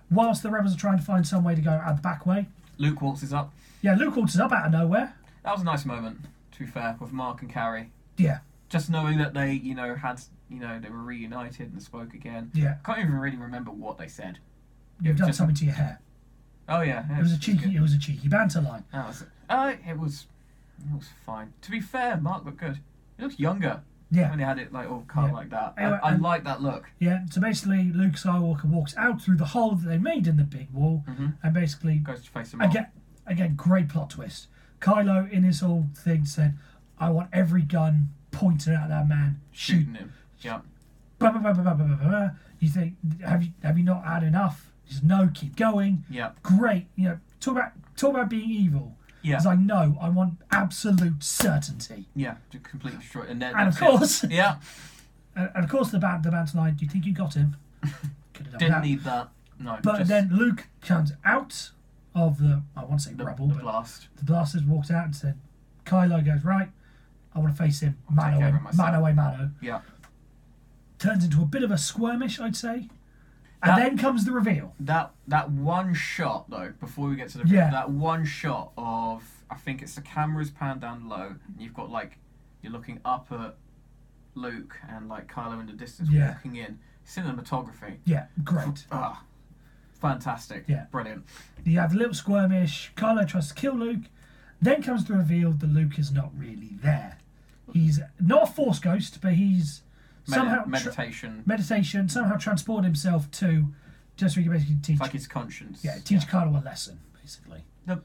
whilst the rebels are trying to find some way to go out the back way. Luke waltzes up. Yeah, Luke waltzes up out of nowhere. That was a nice moment, to be fair, with Mark and Carrie. Yeah. Just knowing that they, had, they were reunited and spoke again. Yeah. Can't even really remember what they said. You've done something to your hair. Oh yeah. It was a cheeky banter line. It was fine. To be fair, Mark looked good. He looked younger. Yeah. When they had it all cut like that. Anyway, I like that look. Yeah. So basically, Luke Skywalker walks out through the hole that they made in the big wall, and basically goes to face him off. Again, great plot twist. Kylo in his whole thing said, "I want every gun pointed at that man, shooting him." Yeah. Bah, bah, bah, bah, bah, bah, bah, bah. You think, have you not had enough? He says, no, keep going. Yeah. Great. Talk about being evil. Yeah. He's like, no, I want absolute certainty. Yeah, to completely destroy it. And of course, yeah. And of course, the banter line. Do you think you got him? Didn't need that. No. But then Luke comes out of the, I want to say rubble, but blast. The blasters walked out and said, Kylo goes, right, I want to face him, mano a mano. Yeah. Turns into a bit of a skirmish, I'd say. And then comes the reveal. That one shot, though, before we get to the reveal, that one shot of, I think it's the camera's panned down low, and you've got, you're looking up at Luke and, Kylo in the distance walking in. Cinematography. Yeah, great. Fantastic. Yeah. Brilliant. You have a little skirmish. Kylo tries to kill Luke. Then comes the reveal that Luke is not really there. He's not a Force ghost, but he's somehow meditation somehow transport himself to just so he can basically teach. It's like his conscience. Yeah, teach Kylo a lesson, basically. The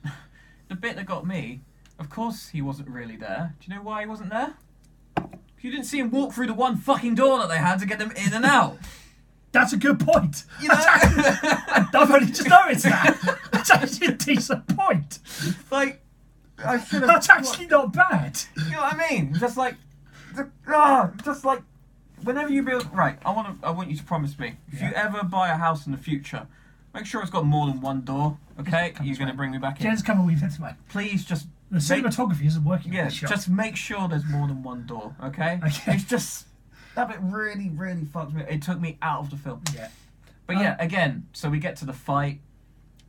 bit that got me, of course he wasn't really there. Do you know why he wasn't there? You didn't see him walk through the one fucking door that they had to get them in and out. That's a good point. I've only just noticed that. That's actually a decent point. That's actually not bad. You know what I mean? Just like whenever you build, right? I want you to promise me, if you ever buy a house in the future, make sure it's got more than one door. Okay, you're going to bring me back in. Jen's coming with this way. Please just. The cinematography isn't working. Yeah, just make sure there's more than one door. Okay. It's just that bit really, really fucked me. It took me out of the film. Yeah. But again, so we get to the fight,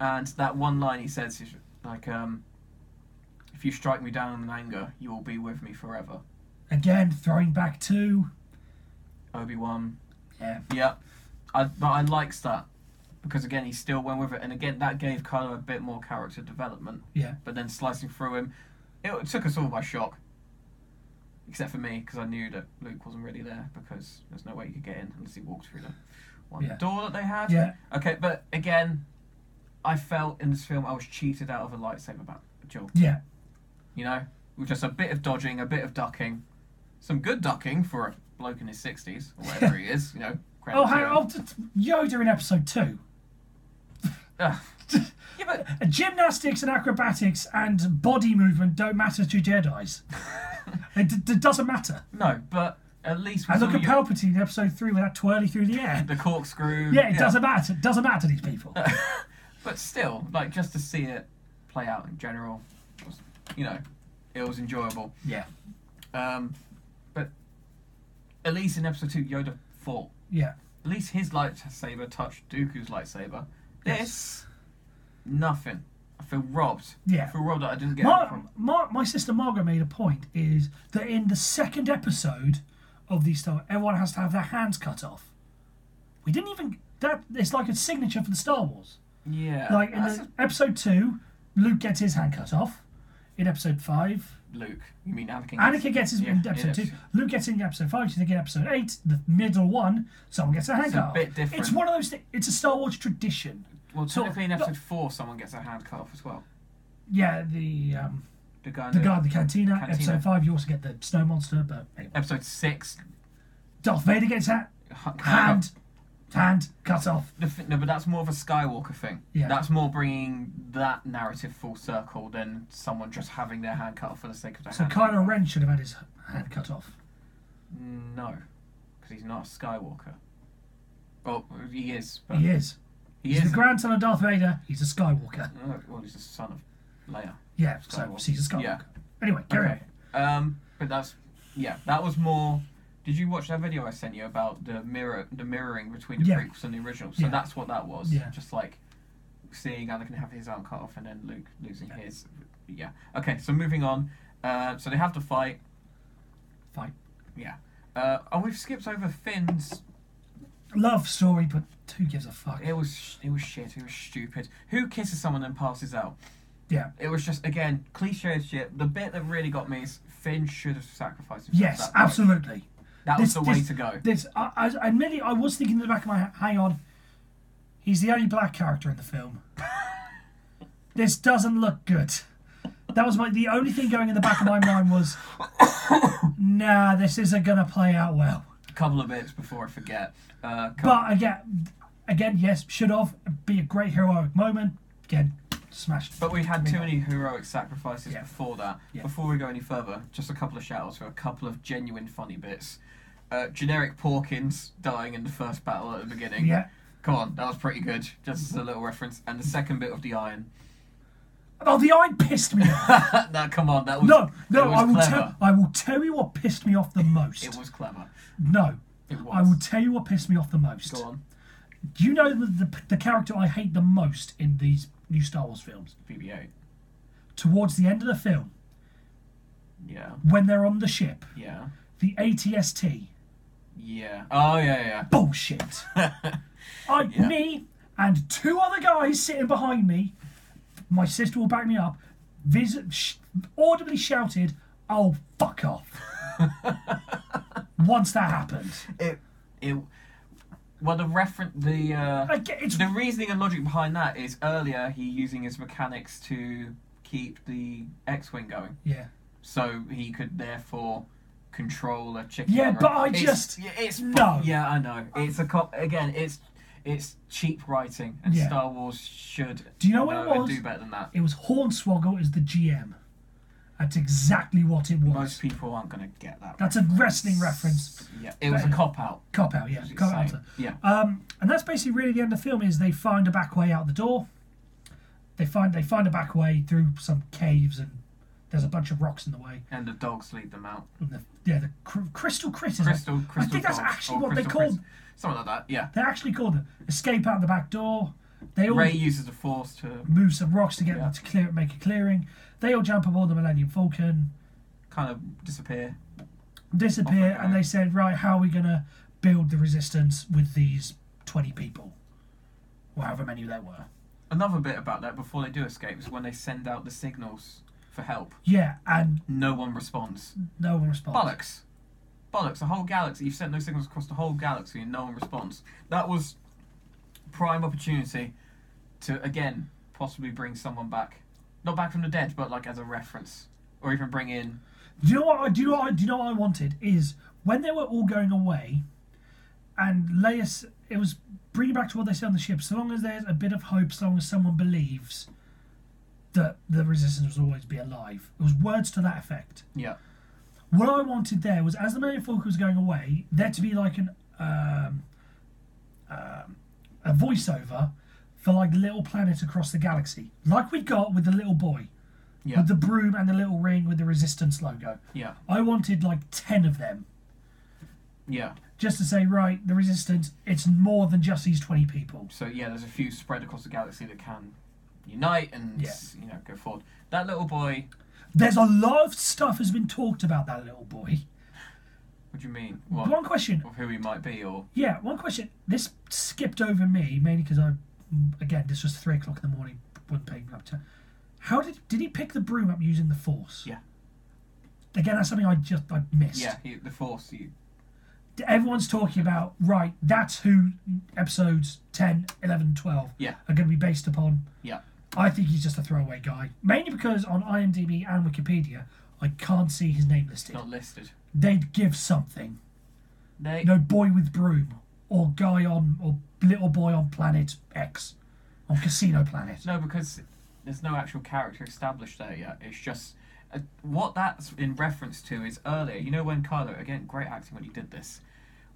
and that one line he says is like, "If you strike me down in anger, you will be with me forever." Again, throwing back to Obi-Wan. Yeah. Yeah. But I liked that. Because again, he still went with it, and again, that gave Kylo a bit more character development. Yeah. But then slicing through him, it took us all by shock. Except for me, because I knew that Luke wasn't really there, because there's no way he could get in unless he walked through the one door that they had. Yeah. Okay, but again, I felt in this film I was cheated out of a lightsaber duel. Yeah. With just a bit of dodging, a bit of ducking, some good ducking for a bloke in his 60s or whatever he is. Yoda in episode 2. Yeah, but gymnastics and acrobatics and body movement don't matter to Jedis. It doesn't matter. No, but at least. And look at Palpatine in episode 3 with that twirly through the air. The corkscrew. Yeah, it doesn't matter. It doesn't matter to these people. But still, just to see it, play out in general was, it was enjoyable. Yeah. But at least in episode 2, Yoda fought. Yeah. At least his lightsaber touched Dooku's lightsaber. Yes. This, nothing. I feel robbed. Yeah. I feel robbed that I didn't get it from. My sister Margaret made a point is that in the second episode of these Star Wars, everyone has to have their hands cut off. We didn't even... It's like a signature for the Star Wars. Yeah. Like in episode 2, Luke gets his hand cut off. In episode 5... Luke. You mean Anakin? Anakin gets his in episode 2. Luke gets in episode 5. You think in episode 8, the middle one, someone gets a hand cut off. It's a bit different. It's one of those things. It's a Star Wars tradition. Well, technically in episode 4, someone gets a hand cut off as well. Yeah, the guy in the cantina. Episode 5, you also get the snow monster. But anyway. Episode 6, Darth Vader gets hand cut off. No, but that's more of a Skywalker thing. Yeah. That's more bringing that narrative full circle than someone just having their hand cut off for the sake of their hand. So Kylo Ren should have had his hand cut off. No, because he's not a Skywalker. Well, he is. But He is. He's the grandson of Darth Vader. He's a Skywalker. Well, he's the son of Leia. Yeah, Skywalker. so he's a Skywalker. Yeah. Anyway, carry on. But that was more. Did you watch that video I sent you about the mirroring between the prequels and the original? So that's what that was. Yeah. Just like seeing Anakin have his arm cut off and then Luke losing his. Yeah. Okay, so moving on. So they have to fight. Yeah. We've skipped over Finn's love story, but who gives a fuck? It was shit. It was stupid. Who kisses someone and passes out? Yeah. It was just, again, cliche shit. The bit that really got me is Finn should have sacrificed himself. Yes, absolutely. That was the way to go. Admittedly, I was thinking in the back of my head, hang on, he's the only black character in the film. This doesn't look good. That was the only thing going in the back of my mind was, nah, this isn't going to play out well. A couple of bits before I forget. But again, yes, should have be a great heroic moment. Again, smashed. But we had too many heroic sacrifices Yeah. before that. Yeah. Before we go any further, just a couple of shout-outs for a couple of genuine funny bits. Generic Porkins dying in the first battle at the beginning. Yeah. Come on, that was pretty good. Just as a little reference. And the second bit of the iron. Oh, the iron pissed me off. Come on, that was No, clever. I will tell you what pissed me off the most. It was clever. No. It was. I will tell you what pissed me off the most. Go on. Do you know the character I hate the most in these new Star Wars films? BB-8. Towards the end of the film, Yeah. when they're on the ship, Yeah. the ATST. Yeah. Oh, yeah. Bullshit. Me and two other guys sitting behind me, my sister will back me up, audibly shouted, "Oh, fuck off." Once that happened. Well, the the reasoning and logic behind that is earlier he using his mechanics to keep the X-wing going. Yeah. So he could therefore control a chicken. Yeah, but no. Yeah, I know. It's again. It's cheap writing, and Yeah. Star Wars should Do you know what it was? do better than that. It was Hornswoggle as the GM. That's exactly what it was. Most people aren't going to get that. That's a wrestling reference. Yeah, it was a cop-out. Cop-out, yeah. Cop-out. Yeah. And that's basically really the end of the film is they find a back way out the door. They find a back way through some caves and there's a bunch of rocks in the way. And the dogs lead them out. And the crystal critters. Crystal I think that's dogs, actually or what they crystal called. something like that. Yeah. They actually called them. Escape out the back door. They all Ray uses the Force to move some rocks to make a clearing. They all jump aboard the Millennium Falcon. kind of disappear. And they said, right, how are we going to build the resistance with these 20 people? Or however many there were. Another bit about that before they do escape is when they send out the signals for help. Yeah, and no one responds. no one responds. Bollocks, a whole galaxy. You've sent those signals across the whole galaxy and no one responds. That was prime opportunity to, again, possibly bring someone back. Not back from the dead, but like as a reference. Or even bring in... Do you know what I wanted? Is when they were all going away, and Leia, it was bringing back to what they said on the ship, so long as there's a bit of hope, so long as someone believes that the resistance will always be alive. It was words to that effect. Yeah. What I wanted there was, as the Millennium Falcon was going away, there to be like a voiceover for like little planets across the galaxy, like we got with the little boy, Yeah. with the broom and the little ring with the Resistance logo. Yeah. I wanted like 10 of them. Yeah. Just to say, right, the Resistance, it's more than just these 20 people. So yeah, there's a few spread across the galaxy that can unite and go forward. That little boy. There's a lot of stuff has been talked about that little boy. What do you mean? What? One question. Of who he might be, or Yeah, one question. This skipped over me mainly because this was 3 o'clock in the morning. Wasn't paying up to. How did he pick the broom up using the Force? Yeah. Again, that's something I missed. Yeah, the Force. Everyone's talking about, right, that's who episodes 10, 11, 12 Yeah. are going to be based upon. Yeah. I think he's just a throwaway guy. Mainly because on IMDb and Wikipedia, I can't see his name listed. Not listed. They'd give something. Boy with broom. Or little boy on planet X. On Casino Planet. No, because there's no actual character established there yet. It's just... what that's in reference to is earlier. You know when Kylo... Again, great acting when he did this.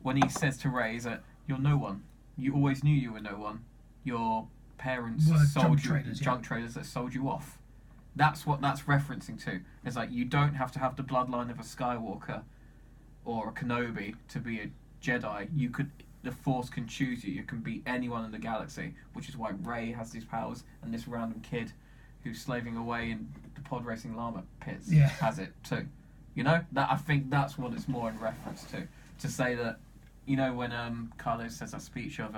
When he says to Rey that you're no one. You always knew you were no one. Your parents sold you... Junk traders that sold you off. That's what that's referencing to. It's like, you don't have to have the bloodline of a Skywalker or a Kenobi to be a Jedi. You could... The Force can choose you. You can be anyone in the galaxy, which is why Rey has these powers, and this random kid who's slaving away in the pod racing llama pits has it too. You know, that I think that's what it's more in reference to say that, you know, when Kylo says that speech of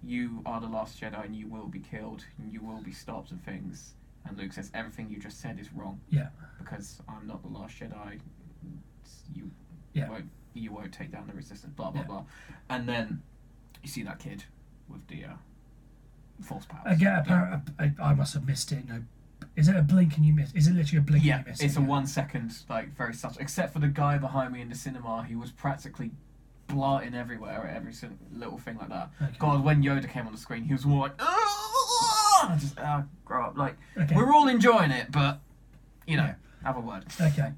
you are the last Jedi and you will be killed and you will be stopped and things, and Luke says everything you just said is wrong. Yeah. Because I'm not the last Jedi. You won't take down the Resistance. Blah blah blah. And then you see that kid with the Force powers. Again, I must have missed it. No, is it a blink and you miss? Is it literally a blink and you miss? It's a 1 second, like, very subtle. Except for the guy behind me in the cinema, he was practically blarting everywhere at every little thing like that. Okay. God, when Yoda came on the screen, he was more like, I just grow up. Like, okay. We're all enjoying it, but have a word. Okay,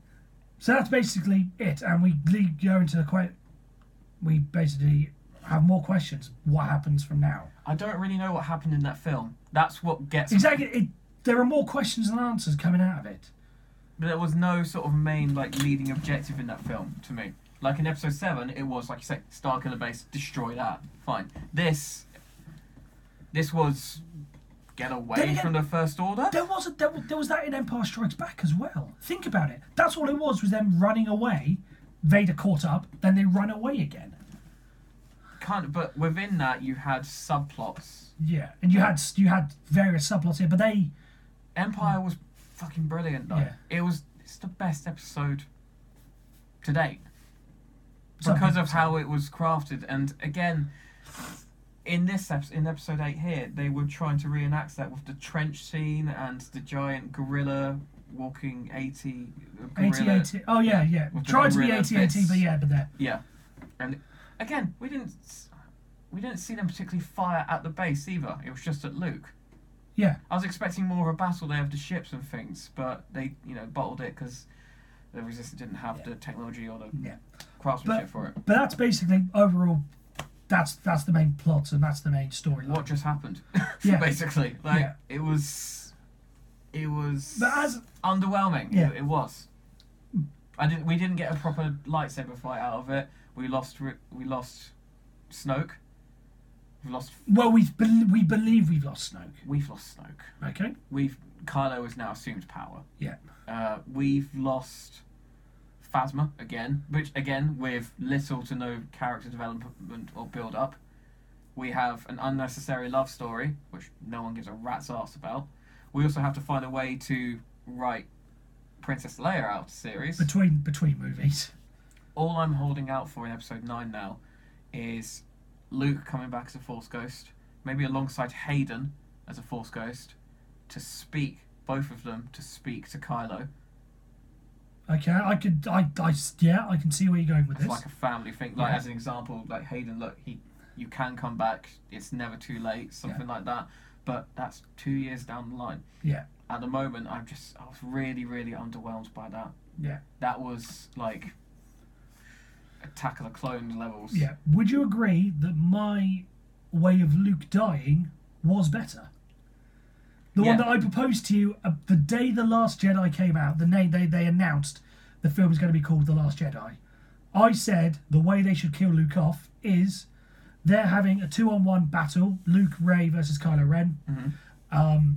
so that's basically it, and we go into the quite. We basically have more questions. What happens from now? I don't really know what happened in that film. That's what gets... Exactly. There are more questions than answers coming out of it. But there was no sort of main, like, leading objective in that film, to me. Like, in Episode 7, it was, like you say, Starkiller Base, destroy that. Fine. This was... Get away from the First Order? There was that in Empire Strikes Back as well. Think about it. That's all it was them running away. Vader caught up, then they run away again. Kind of, but within that you had subplots. Yeah, and you had various subplots here, but they... Empire was fucking brilliant, though. Yeah. It's the best episode to date. Because of how it was crafted. And again... In episode 8 here, they were trying to reenact that with the trench scene and the giant gorilla walking 80. Oh yeah. Tried to be 80, but there. Yeah, and again, we didn't see them particularly fire at the base either. It was just at Luke. Yeah. I was expecting more of a battle there of the ships and things, but they bottled it because the Resistance didn't have the technology or the craftsmanship for it. But that's basically overall. That's the main plot and that's the main story. What just happened? Yeah. Basically, it was underwhelming. Yeah. It was. We didn't get a proper lightsaber fight out of it. We lost Snoke. We believe we've lost Snoke. We've lost Snoke. Okay. Kylo has now assumed power. Yeah. We've lost Phasma again, which again with little to no character development or build up. We have an unnecessary love story, which no one gives a rat's ass about. We also have to find a way to write Princess Leia out of the series. Between movies. All I'm holding out for in episode 9 now is Luke coming back as a Force Ghost, maybe alongside Hayden as a Force Ghost, both of them to speak to Kylo. Okay, I can see where you're going with this. It's like a family thing. Like, as an example, like Hayden, look, you can come back. It's never too late. Something like that. But that's 2 years down the line. Yeah. At the moment, I was really, really underwhelmed by that. Yeah. That was like Attack of the Clones levels. Yeah. Would you agree that my way of Luke dying was better. The one that I proposed to you the day The Last Jedi came out, the name they announced the film was going to be called The Last Jedi. I said the way they should kill Luke off is they're having a 2-on-1 battle, Luke, Rey versus Kylo Ren. Mm-hmm.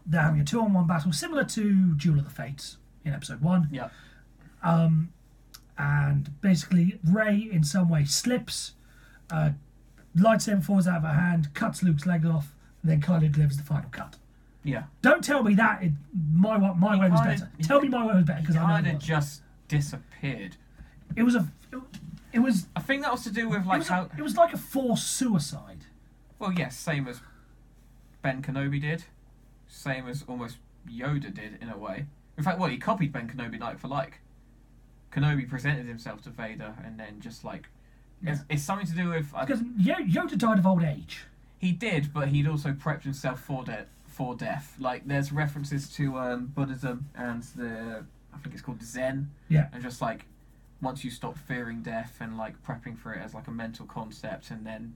They're having a 2-on-1 battle similar to Duel of the Fates in Episode 1. Yeah. And basically Rey in some way slips, lightsaber falls out of her hand, cuts Luke's leg off, and then Kylo delivers the final cut. Yeah. Don't tell me that my way was better. Tell me my way was better because I know it was. Just disappeared. It was I think that was to do with like it was like a forced suicide. Well, yes, same as Ben Kenobi did, same as almost Yoda did in a way. In fact, he copied Ben Kenobi like for like. Kenobi presented himself to Vader, and then just like it's something to do with because Yoda died of old age. He did, but he'd also prepped himself for death. Like there's references to Buddhism and I think it's called Zen. Yeah. And just like once you stop fearing death and like prepping for it as like a mental concept, and then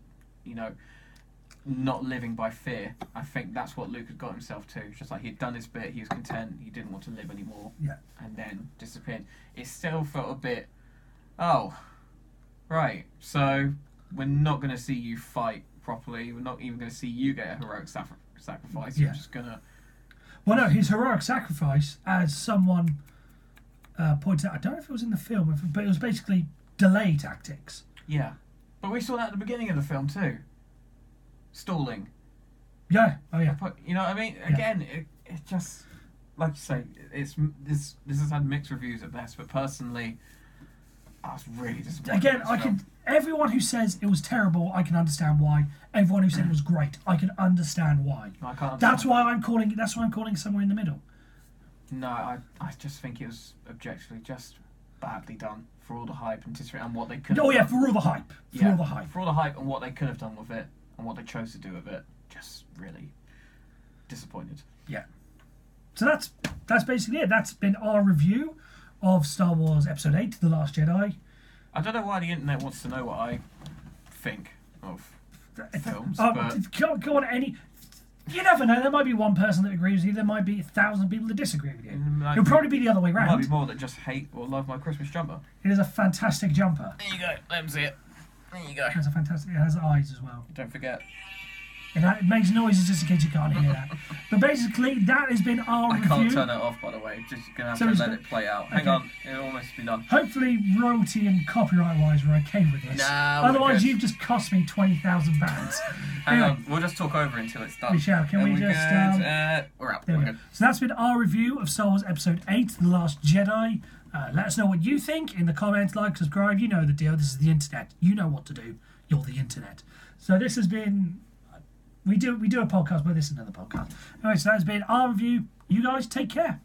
not living by fear. I think that's what Luke had got himself to. Just like he'd done his bit, he was content, he didn't want to live anymore. Yeah. And then disappeared. It still felt a bit, oh, right, so we're not going to see you fight properly. We're not even going to see you get a heroic sacrifice. Yeah. You're just going to... Well, no, his heroic sacrifice, as someone pointed out, I don't know if it was in the film, but it was basically delay tactics. Yeah. But we saw that at the beginning of the film too. Stalling. Yeah. Oh, yeah. You know what I mean? Again, it just... Like you say, this has had mixed reviews at best, but personally, I was really disappointed. Again, everyone who says it was terrible, I can understand why. Everyone who said it was great, I can understand why. I can't understand. That's why I'm calling somewhere in the middle. No, I just think it was objectively just badly done for all the hype and what they could have done. For all the hype. For all the hype and what they could have done with it and what they chose to do with it. Just really disappointed. Yeah. So that's basically it. That's been our review of Star Wars Episode 8, The Last Jedi. I don't know why the internet wants to know what I think of films, but... Go on, you never know. There might be one person that agrees with you. There might be 1,000 people that disagree with you. It'll probably be the other way There round. might be more that just hate or love my Christmas jumper. It is a fantastic jumper. There you go. Let them see it. There you go. It has eyes as well. Don't forget. It makes noises just in case you can't hear that. But basically, that has been our review. I can't turn it off, by the way. Just going to have to let it play out. Hang on. It'll almost be done. Hopefully, royalty and copyright-wise, we're okay with this. Nah, otherwise, you've just cost me £20,000. Hang on. We'll just talk over until it's done. We shall. Can we just... we're out. There we go. So that's been our review of Star Wars Episode 8, The Last Jedi. Let us know what you think in the comments. Like, subscribe. You know the deal. This is the internet. You know what to do. You're the internet. So this has been... We do a podcast, but this is another podcast. Anyway, so that's been our review. You guys take care.